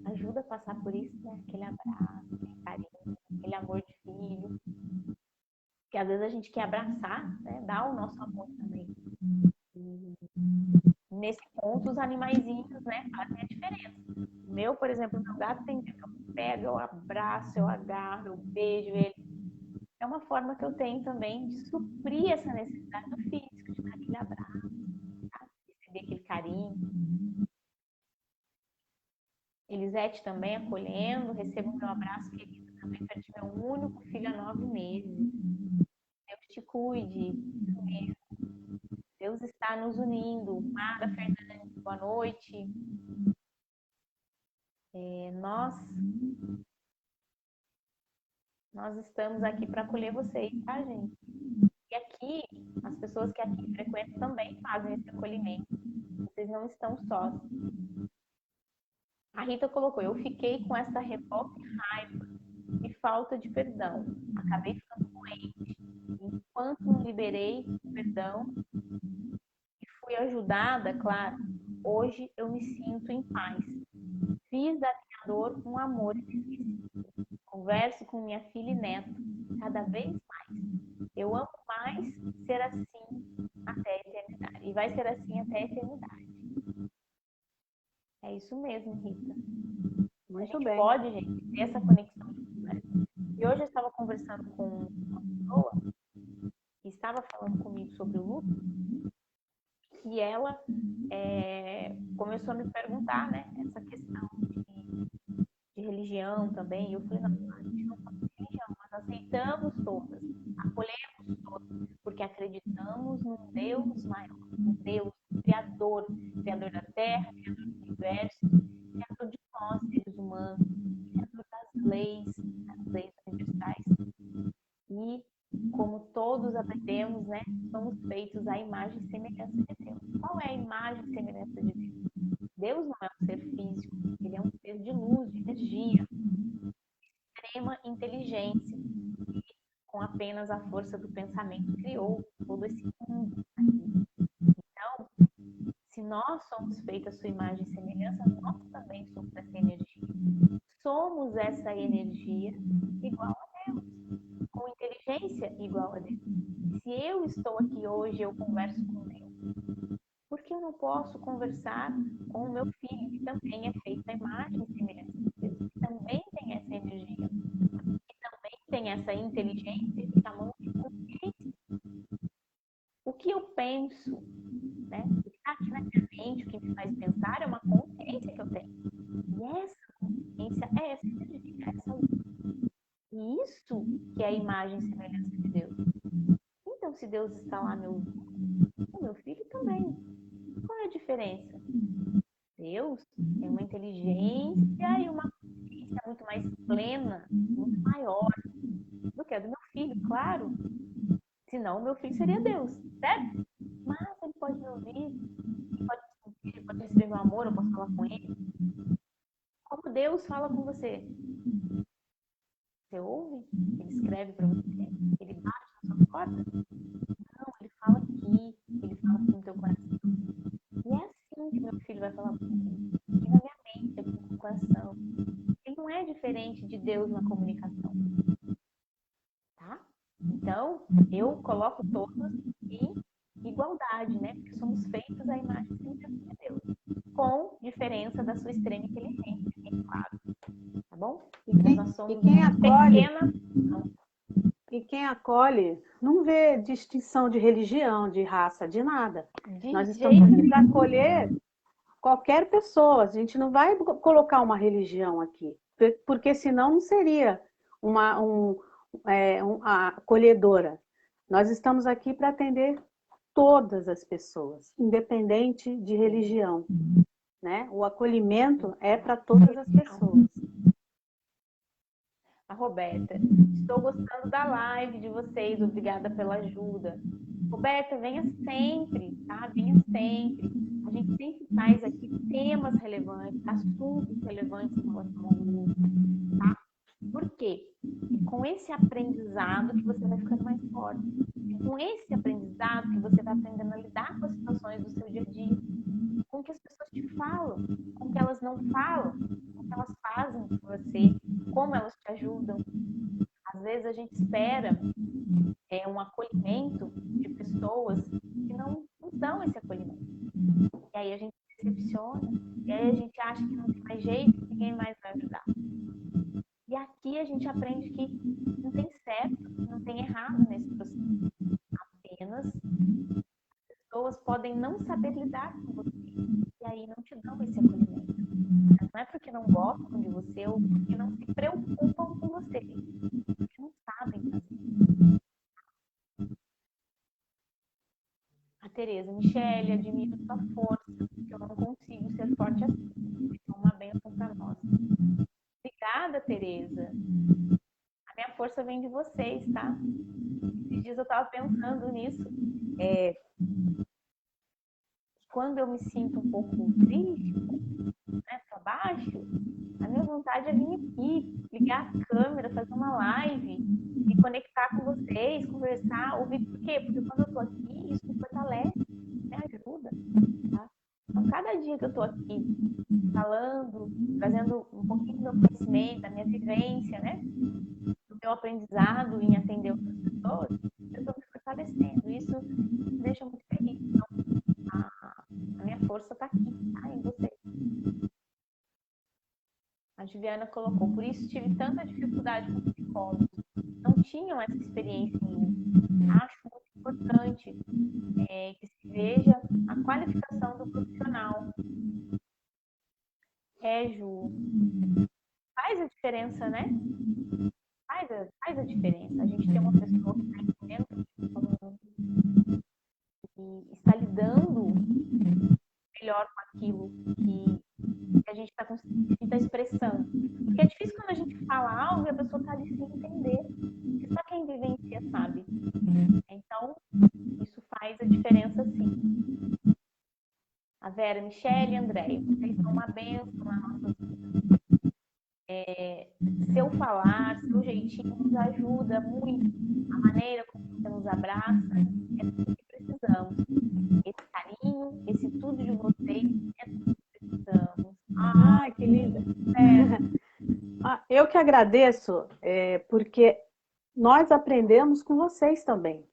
ajuda a passar por isso, né? Aquele abraço, aquele carinho, aquele amor de filho. Que às vezes a gente quer abraçar, né? Dar o nosso amor também. E nesse ponto, os animaizinhos, né, fazem a diferença. O meu, por exemplo, meu gato tem dia que eu pego, eu abraço, eu agarro, eu beijo ele. É uma forma que eu tenho também de suprir essa necessidade do físico, de dar aquele abraço, tá? Receber aquele carinho. Elisete também acolhendo, recebo meu abraço querido também, perdi meu único filho há 9 meses. Deus te cuide, isso mesmo. Deus está nos unindo. Mara Fernandes, boa noite. Nós estamos aqui para acolher vocês, tá, gente? E aqui, as pessoas que aqui frequentam também fazem esse acolhimento. Vocês não estão sós. A Rita colocou, eu fiquei com essa revolta e raiva e falta de perdão. Acabei ficando doente. Enquanto não liberei o perdão e fui ajudada, claro, hoje eu me sinto em paz. Fiz da minha dor um amor inesquecível. Converso com minha filha e neto cada vez mais. Eu amo mais ser assim até a eternidade. E vai ser assim até a eternidade. É isso mesmo, Rita. Muito bem. Pode, gente, ter essa conexão. Né? E hoje eu estava conversando com uma pessoa que estava falando comigo sobre o luto, e ela começou a me perguntar, né, essa questão de religião também. E eu falei, não, a gente não fala de religião, nós aceitamos todas, acolhemos todas, porque acreditamos num Deus maior, um Deus criador, criador da terra, criador do universo, criador de nós, seres humanos, criador das leis, as leis universais. E como todos aprendemos, né, somos feitos à imagem e semelhança de Deus. Qual é a imagem e semelhança de Deus? Deus não é um ser físico, ele é um ser de luz, de energia, de extrema inteligência, e com apenas a força do pensamento criou todo esse mundo aqui. Então, se nós somos feitos à sua imagem e semelhança, nós também somos essa energia. Somos essa energia igual a Deus, com inteligência igual a Deus. Se eu estou aqui hoje, eu converso com Deus. Por que eu não posso conversar com o meu filho, que também é feito à imagem e semelhança de Deus, que também tem essa energia, que também tem essa inteligência que chamamos de consciência? O que eu penso, né? O que está aqui na minha mente, o que me faz pensar, é uma consciência que eu tenho. E essa consciência é essa energia, é essa luz. E isso que é a imagem e semelhança de Deus. Então, se Deus está lá me ouvindo, o meu filho também. Qual é a diferença? Deus tem uma inteligência e uma consciência muito mais plena, muito maior do que a do meu filho, claro. Senão, o meu filho seria Deus, certo? Mas ele pode me ouvir, ele pode receber meu amor, eu posso falar com ele. Como Deus fala com você? Você ouve? Ele escreve para você? Ele bate na sua porta? Não, ele fala aqui, ele fala aqui no teu coração. E é assim que meu filho vai falar comigo. Aqui na minha mente, aqui no coração. Ele não é diferente de Deus na comunicação. Tá? Então, eu coloco todos em igualdade, né? Porque somos feitos à imagem e semelhança de Deus. Com diferença da sua extrema inteligência, é claro. Tá bom? pequena. E quem acolhe não vê distinção de religião, de raça, de nada. Nós estamos aqui para acolher qualquer pessoa. A gente não vai colocar uma religião aqui, porque senão não seria uma acolhedora. Nós estamos aqui para atender todas as pessoas, independente de religião, né? O acolhimento é para todas as pessoas. A Roberta, estou gostando da live de vocês, obrigada pela ajuda. Roberta, venha sempre, tá? Venha sempre. A gente sempre traz aqui temas relevantes, assuntos relevantes em relação ao grupo, tá? Por quê? É com esse aprendizado que você vai ficando mais forte. É com esse aprendizado que você vai aprendendo a lidar com as situações do seu dia a dia, com o que as pessoas te falam, com o que elas não falam, com o que elas fazem com você, como elas te ajudam. Às vezes a gente espera um acolhimento de pessoas que não dão esse acolhimento. E aí a gente se decepciona, e aí a gente acha que não tem mais jeito, que ninguém mais vai ajudar. E aqui a gente aprende que não tem certo, não tem errado nesse processo. Apenas as pessoas podem não saber lidar com você, e aí não te dão esse acolhimento. Mas não é porque não gostam de você ou porque não se preocupam com você, porque não sabem fazer. A Tereza, Michele, admiro sua força, porque eu não consigo ser forte assim. É uma bênção para nós. Obrigada, Tereza. A minha força vem de vocês, tá? Esses dias eu estava pensando nisso. Quando eu me sinto um pouco triste, né, para baixo, a minha vontade é vir aqui, ligar a câmera, fazer uma live, me conectar com vocês, conversar, ouvir. Por quê? Porque quando eu tô aqui, isso me fortalece, me ajuda, tá? Então, cada dia que eu tô aqui falando, trazendo um pouquinho do meu conhecimento, da minha vivência, né, do meu aprendizado em atender outras pessoas, eu tô me fortalecendo. Isso me deixa muito feliz. Então, a minha força tá aqui, tá? Em vocês. A Juliana colocou, por isso tive tanta dificuldade com psicólogos. Não tinham essa experiência em mim. Acho muito importante que se veja a qualificação do profissional. Ju, faz a diferença, né? Faz a diferença. A gente tem uma pessoa que está entendendo e está lidando melhor com aquilo que a gente está conseguindo, está expressando. Porque é difícil quando a gente fala algo e a pessoa está ali sem entender. Porque só quem vivencia sabe. Então, isso faz a diferença sim. A Vera, Michele e Andréia, vocês são uma bênção na nossa vida. Seu falar, seu jeitinho nos ajuda muito. A maneira como você nos abraça é tudo que precisamos. Esse carinho, esse tudo de vocês é tudo que precisamos. Ah, que linda! Eu que agradeço, porque nós aprendemos com vocês também.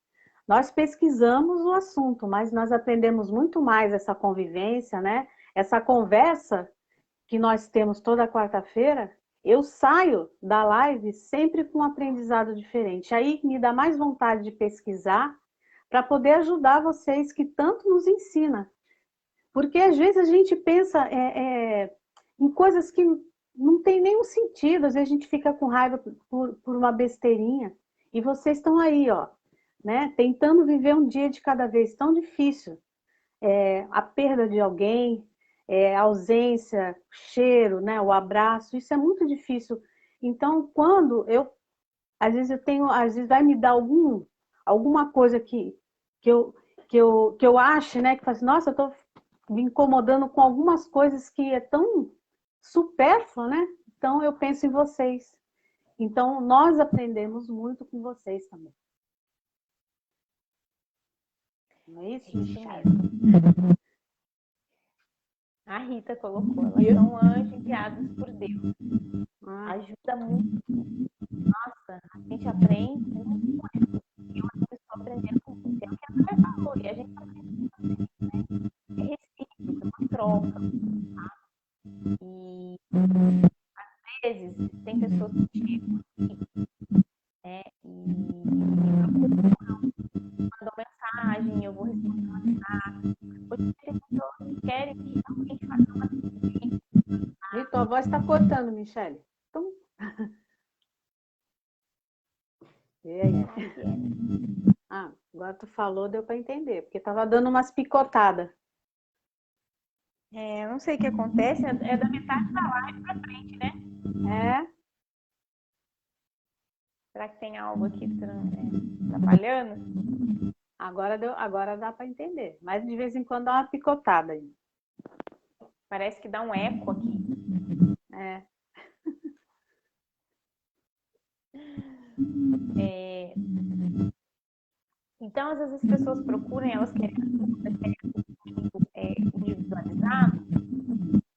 Nós pesquisamos o assunto, mas nós aprendemos muito mais essa convivência, né? Essa conversa que nós temos toda quarta-feira. Eu saio da live sempre com um aprendizado diferente. Aí me dá mais vontade de pesquisar para poder ajudar vocês que tanto nos ensina. Porque às vezes a gente pensa em coisas que não tem nenhum sentido, às vezes a gente fica com raiva por uma besteirinha. E vocês estão aí, ó, né, tentando viver um dia de cada vez tão difícil. A perda de alguém, a ausência, o cheiro, né, o abraço, isso é muito difícil. Então, às vezes vai me dar alguma coisa que eu ache, né, que faz, nossa, eu estou me incomodando com algumas coisas que é tão supérfluo, né? Então eu penso em vocês. Então nós aprendemos muito com vocês também. Não é isso? Isso mesmo. A Rita colocou, elas são anjos enviados por Deus. Ajuda muito. Nossa, a gente aprende muito com ela. Eu estou aprendendo com você. É o que a André falou, e a gente aprende com você, né? É recíproco, é uma troca, tá? E às vezes tem pessoas que chegam mensagem, eu vou responder no WhatsApp. Hoje tem pessoas que querem que realmente faça uma atendimento. E tua voz está cortando, Michele. Então... E aí? Será que é, né? Ah, agora tu falou, deu para entender, porque tava dando umas picotadas. Eu não sei o que acontece, é da metade da live pra frente, né? É, Será que tem algo aqui atrapalhando? agora dá para entender. Mas de vez em quando dá uma picotada aí. Parece que dá um eco aqui. É. Então, às vezes as pessoas procuram, elas querem individualizado.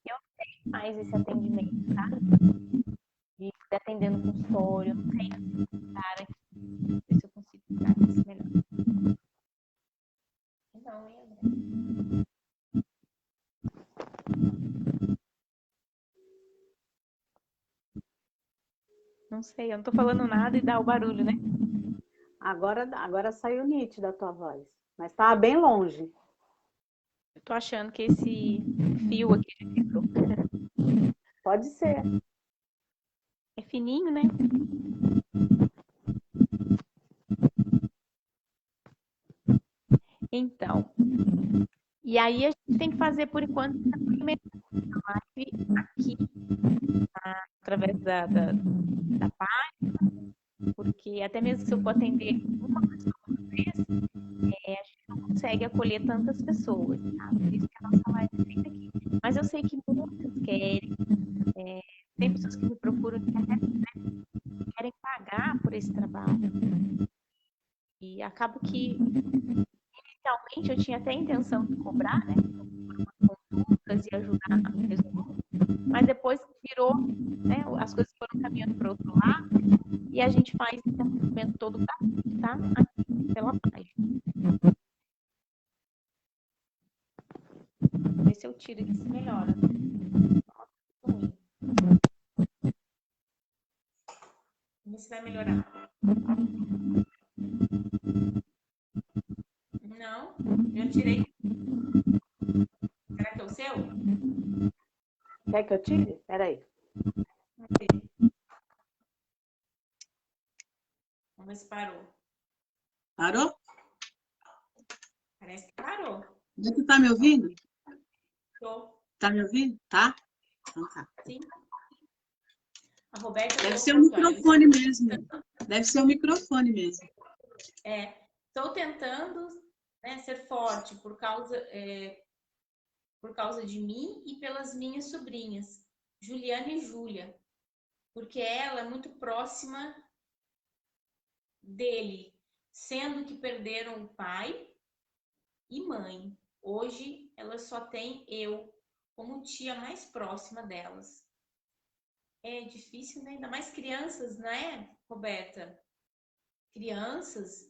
Eu não tenho mais esse atendimento, sabe? De atender no consultório, eu não tenho esse cara aqui. Não sei se eu consigo ficar isso melhor. Não, hein, André? Não sei, eu não tô falando nada e dá o barulho, né? Agora saiu nítida a tua voz. Mas estava bem longe. Eu tô achando que esse fio aqui já quebrou. Pode ser. É fininho, né? Então, e aí a gente tem que fazer, por enquanto, essa primeira live aqui, através da página, porque até mesmo se eu for atender uma pessoa por vez, a gente não consegue acolher tantas pessoas, tá? Por isso que a nossa live é sempre aqui. Mas eu sei que muitas querem, tem pessoas que me procuram que até querem pagar por esse trabalho. E acabo que, inicialmente, eu tinha até a intenção de cobrar, né? Consultas e ajudar a resolver. Mas depois virou, né? As coisas foram caminhando para outro lado e a gente faz esse atendimento todo gratuito, tá? Aqui pela página. Vou ver se eu tiro aqui se melhora. Nossa, ruim. Vamos ver se vai melhorar. Não, eu tirei. Será que é o seu? Quer que eu tire? Peraí. Vamos ver. Vamos ver se parou. Parou? Parece que parou. Você tá me ouvindo? Tô. Tá me ouvindo? Tá? Então tá. Sim. A Roberta Deve ser o colocou aqui, olha, microfone mesmo. Deve ser o microfone mesmo. Estou tentando, né, ser forte por causa de mim e pelas minhas sobrinhas, Juliana e Júlia, porque ela é muito próxima dele, sendo que perderam o pai e mãe. Hoje elas só têm eu como tia mais próxima delas. É difícil, né? Ainda mais crianças, né, Roberta? Crianças,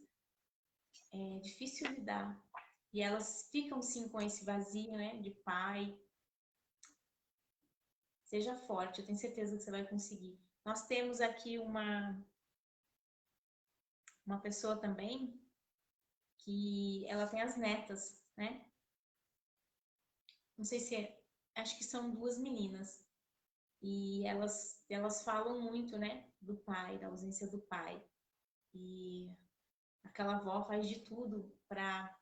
é difícil lidar. E elas ficam sim com esse vazio, né, de pai. Seja forte, eu tenho certeza que você vai conseguir. Nós temos aqui uma pessoa também que ela tem as netas, né? Não sei se acho que são duas meninas. E elas falam muito, né, do pai, da ausência do pai. E aquela avó faz de tudo para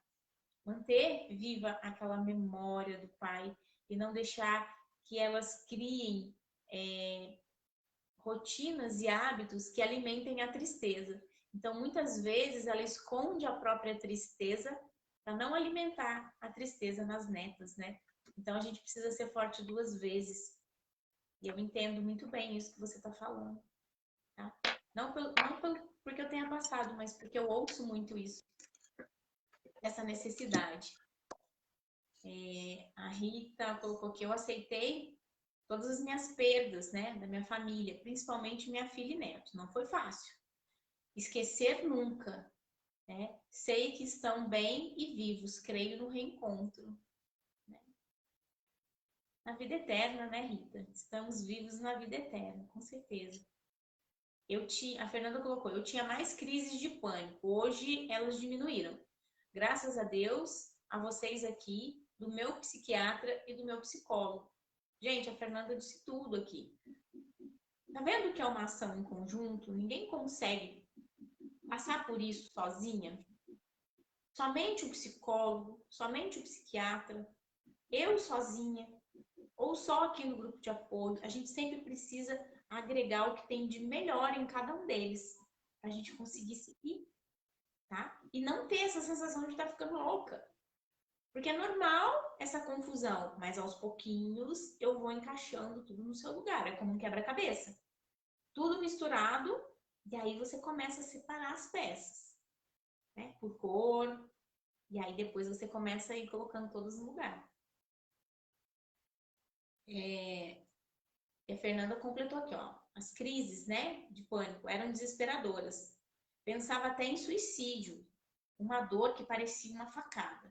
manter viva aquela memória do pai e não deixar que elas criem rotinas e hábitos que alimentem a tristeza. Então, muitas vezes, ela esconde a própria tristeza para não alimentar a tristeza nas netas, né? Então, a gente precisa ser forte duas vezes. E eu entendo muito bem isso que você está falando, tá? Não porque eu tenha passado, mas porque eu ouço muito isso, essa necessidade. A Rita colocou que eu aceitei todas as minhas perdas, né, da minha família, principalmente minha filha e neto. Não foi fácil. Esquecer nunca, né? Sei que estão bem e vivos, creio no reencontro. Né? Na vida eterna, né, Rita? Estamos vivos na vida eterna, com certeza. A Fernanda colocou, eu tinha mais crises de pânico, hoje elas diminuíram. graças a Deus, a vocês aqui, do meu psiquiatra e do meu psicólogo. Gente, a Fernanda disse tudo aqui. Tá vendo que é uma ação em conjunto? Ninguém consegue passar por isso sozinha. Somente o psicólogo, somente o psiquiatra, eu sozinha, ou só aqui no grupo de apoio. A gente sempre precisa agregar o que tem de melhor em cada um deles, para a gente conseguir seguir, tá? E não ter essa sensação de estar ficando louca. Porque é normal essa confusão, mas aos pouquinhos eu vou encaixando tudo no seu lugar. É como um quebra-cabeça. Tudo misturado, e aí você começa a separar as peças, né? Por cor, e aí depois você começa a ir colocando todas no lugar. E a Fernanda completou aqui, ó. As crises, né, de pânico eram desesperadoras. Pensava até em suicídio, uma dor que parecia uma facada.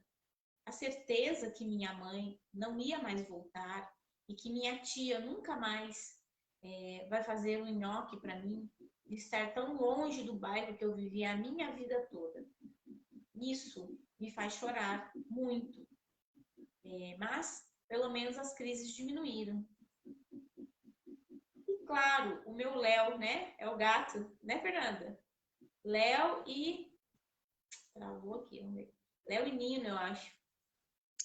A certeza que minha mãe não ia mais voltar e que minha tia nunca mais vai fazer um nhoque para mim, de estar tão longe do bairro que eu vivia a minha vida toda. Isso me faz chorar muito, mas pelo menos as crises diminuíram. E claro, o meu Léo, né, é o gato, né, Fernanda? Léo e... Travou aqui, vamos ver. Léo e Nino, eu acho.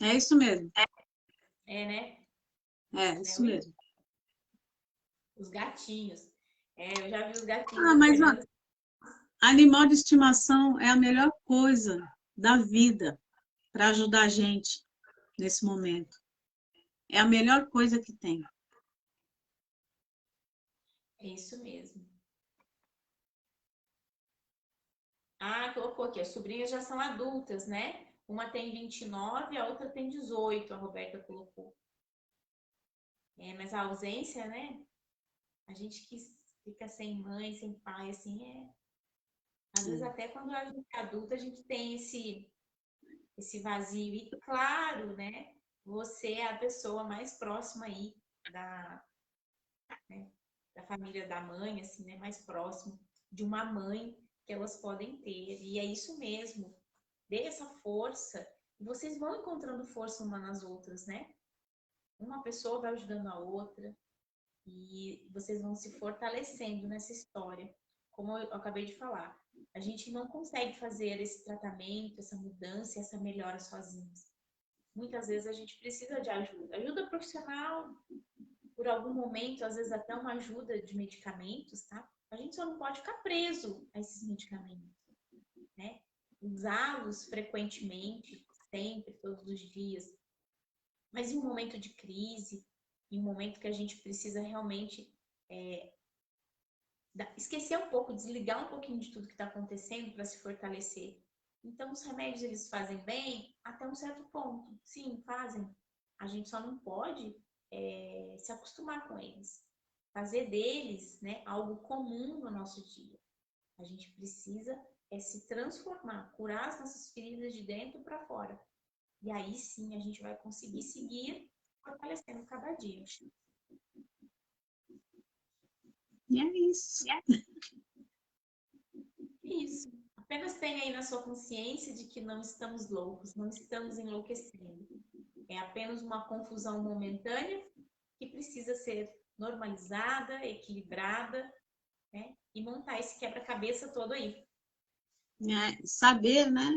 É isso mesmo. Né? É isso mesmo. Os gatinhos. Eu já vi os gatinhos Ah, da mas Fernanda. animal de estimação é a melhor coisa da vida para ajudar a gente nesse momento. É a melhor coisa que tem. É isso mesmo. Ah, colocou aqui, as sobrinhas já são adultas, né? Uma tem 29, a outra tem 18, a Roberta colocou. Mas a ausência, né? A gente que fica sem mãe, sem pai, assim, às vezes até quando a gente é adulta, a gente tem esse vazio. E claro, né? Você é a pessoa mais próxima aí né, da família da mãe, assim, né? Mais próximo de uma mãe que elas podem ter. E é isso mesmo. Dê essa força. E vocês vão encontrando força uma nas outras, né? Uma pessoa vai ajudando a outra. E vocês vão se fortalecendo nessa história. Como eu acabei de falar, a gente não consegue fazer esse tratamento, essa mudança, essa melhora sozinhos. Muitas vezes a gente precisa de ajuda. Ajuda profissional, por algum momento, às vezes até uma ajuda de medicamentos, tá? A gente só não pode ficar preso a esses medicamentos, né? Usá-los frequentemente, sempre, todos os dias. Mas em um momento de crise, em um momento que a gente precisa realmente esquecer um pouco, desligar um pouquinho de tudo que está acontecendo para se fortalecer. Então, os remédios, eles fazem bem até um certo ponto. Sim, fazem. A gente só não pode se acostumar com eles. Fazer deles, né, algo comum no nosso dia. A gente precisa se transformar, curar as nossas feridas de dentro para fora. E aí sim a gente vai conseguir seguir fortalecendo cada dia. E é isso. Isso. Apenas tenha aí na sua consciência de que não estamos loucos, não estamos enlouquecendo. É apenas uma confusão momentânea que precisa ser normalizada, equilibrada, né? E montar esse quebra-cabeça todo aí. Saber, né,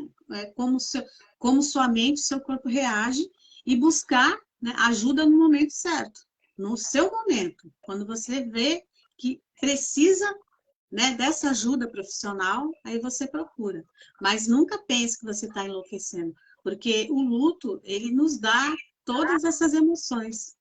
como sua mente, seu corpo reage e buscar, né, ajuda no momento certo, no seu momento, quando você vê que precisa, né, dessa ajuda profissional, aí você procura. Mas nunca pense que você está enlouquecendo, porque o luto, ele nos dá todas essas emoções.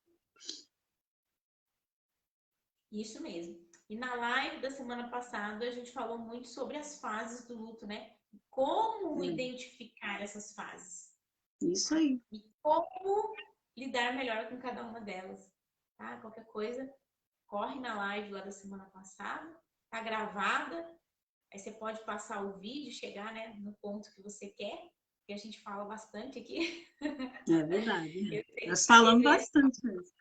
Isso mesmo. E na live da semana passada, a gente falou muito sobre as fases do luto, né? Como identificar essas fases. Isso aí. E como lidar melhor com cada uma delas. Tá? Qualquer coisa, corre na live lá da semana passada. Tá gravada. Aí você pode passar o vídeo, chegar, né, no ponto que você quer. Que a gente fala bastante aqui. É verdade. Nós falamos bastante mesmo.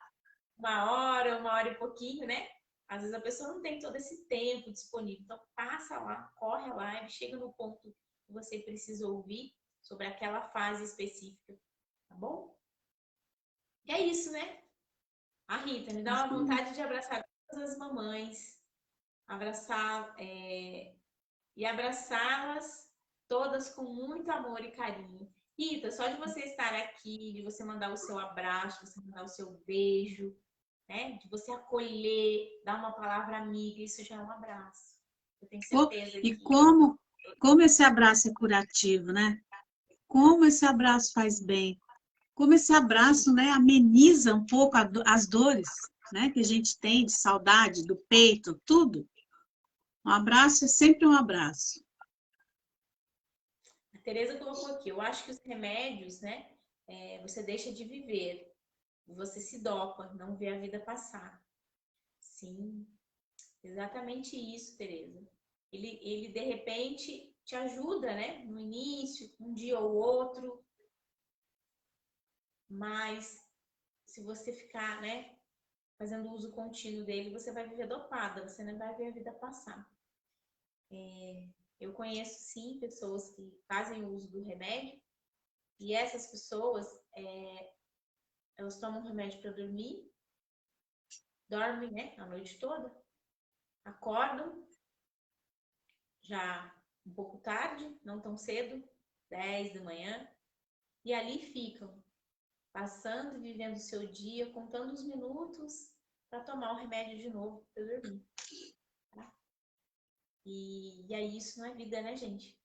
Uma hora e pouquinho, né? Às vezes a pessoa não tem todo esse tempo disponível. Então, passa lá, corre a live, chega no ponto que você precisa ouvir sobre aquela fase específica, tá bom? E é isso, né? A Rita, me dá uma vontade de abraçar todas as mamães, e abraçá-las todas com muito amor e carinho. Rita, só de você estar aqui, de você mandar o seu abraço, de você mandar o seu beijo, né? De você acolher, dar uma palavra amiga, isso já é um abraço. Eu tenho certeza E que... como esse abraço é curativo, né? Como esse abraço faz bem. Como esse abraço, né, ameniza um pouco as dores, né, que a gente tem de saudade, do peito, tudo. Um abraço é sempre um abraço. A Tereza colocou aqui, eu acho que os remédios, né, você deixa de viver, você se dopa, não vê a vida passar. Sim, exatamente isso, Tereza. Ele de repente te ajuda, né, no início, um dia ou outro, mas se você ficar, né, fazendo uso contínuo dele, você vai viver dopada, você não vai ver a vida passar. Eu conheço, sim, pessoas que fazem uso do remédio e essas pessoas, elas tomam remédio para dormir, dormem, né, a noite toda, acordam já um pouco tarde, não tão cedo, 10 da manhã, e ali ficam, passando e vivendo o seu dia, contando os minutos para tomar o remédio de novo para dormir. Tá? E aí isso não é vida, né, gente?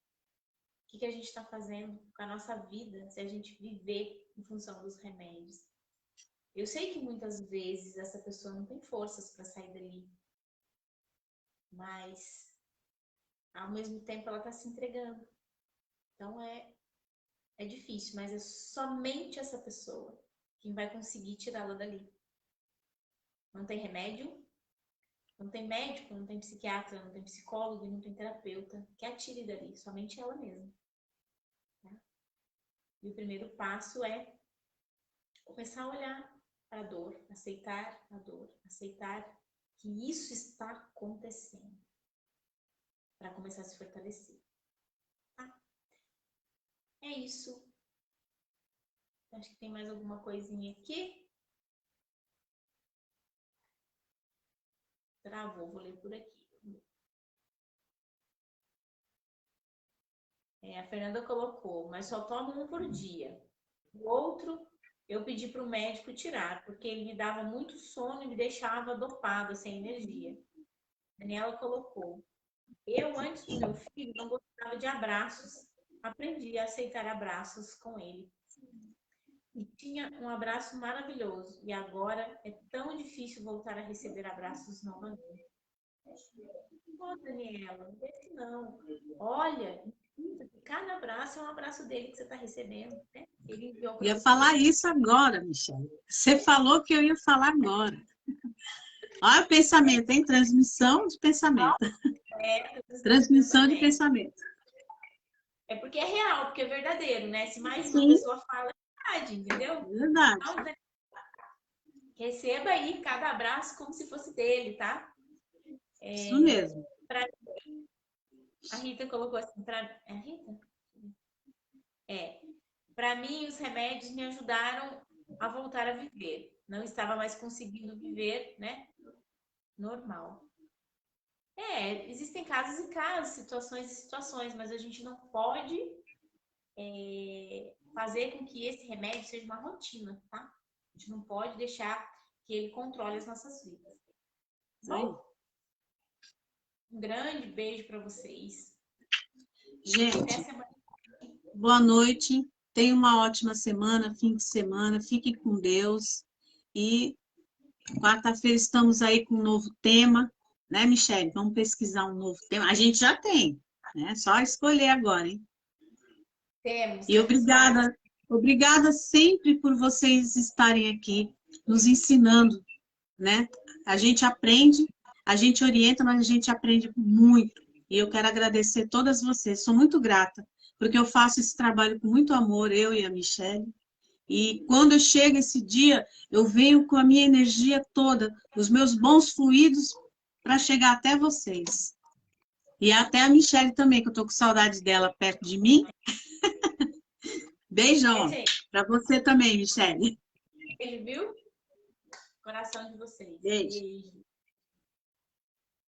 O que a gente está fazendo com a nossa vida se a gente viver em função dos remédios? Eu sei que muitas vezes essa pessoa não tem forças para sair dali, mas ao mesmo tempo ela está se entregando. Então é difícil, mas é somente essa pessoa quem vai conseguir tirá-la dali. Não tem remédio, não tem médico, não tem psiquiatra, não tem psicólogo, não tem terapeuta que a tire dali, somente ela mesma. Tá? E o primeiro passo é começar a olhar para a dor, aceitar a dor, aceitar que isso está acontecendo, para começar a se fortalecer. Tá? É isso. Acho que tem mais alguma coisinha aqui. Travou, vou ler por aqui. A Fernanda colocou, mas só tomo um por dia. O outro, eu pedi para o médico tirar, porque ele me dava muito sono e me deixava dopada, sem energia. Daniela colocou, eu, antes do meu filho, não gostava de abraços. Aprendi a aceitar abraços com ele. E tinha um abraço maravilhoso. E agora é tão difícil voltar a receber abraços novamente. Pô, Daniela, não pense não. Olha, cada abraço é um abraço dele que você está recebendo. Né? Ele enviou para Eu ia você. falar isso agora, Michele. Você falou que eu ia falar agora. Olha o pensamento, hein? Transmissão de pensamento. Transmissão de pensamento. É porque é real, porque é verdadeiro, né? Se mais uma Sim. pessoa fala, é verdade, entendeu? É verdade. Então, receba aí cada abraço como se fosse dele, tá? Isso mesmo. A Rita colocou assim, é a Rita? Para mim, os remédios me ajudaram a voltar a viver. Não estava mais conseguindo viver, né? Normal. Existem casos e casos, situações e situações, mas a gente não pode fazer com que esse remédio seja uma rotina, tá? A gente não pode deixar que ele controle as nossas vidas. Bom, um grande beijo para vocês. Gente, boa noite. Tenha uma ótima semana, fim de semana. Fique com Deus. E quarta-feira estamos aí com um novo tema, né, Michele? Vamos pesquisar um novo tema. A gente já tem, né? Só escolher agora, hein? Temos. E obrigada sempre por vocês estarem aqui nos ensinando, né? A gente aprende, a gente orienta, mas a gente aprende muito. E eu quero agradecer todas vocês. Sou muito grata, porque eu faço esse trabalho com muito amor, eu e a Michele. E quando chega esse dia, eu venho com a minha energia toda, os meus bons fluidos, para chegar até vocês. E até a Michele também, que eu estou com saudade dela perto de mim. Beijão para você também, Michele. Beijo, viu? Coração de vocês. Beijo.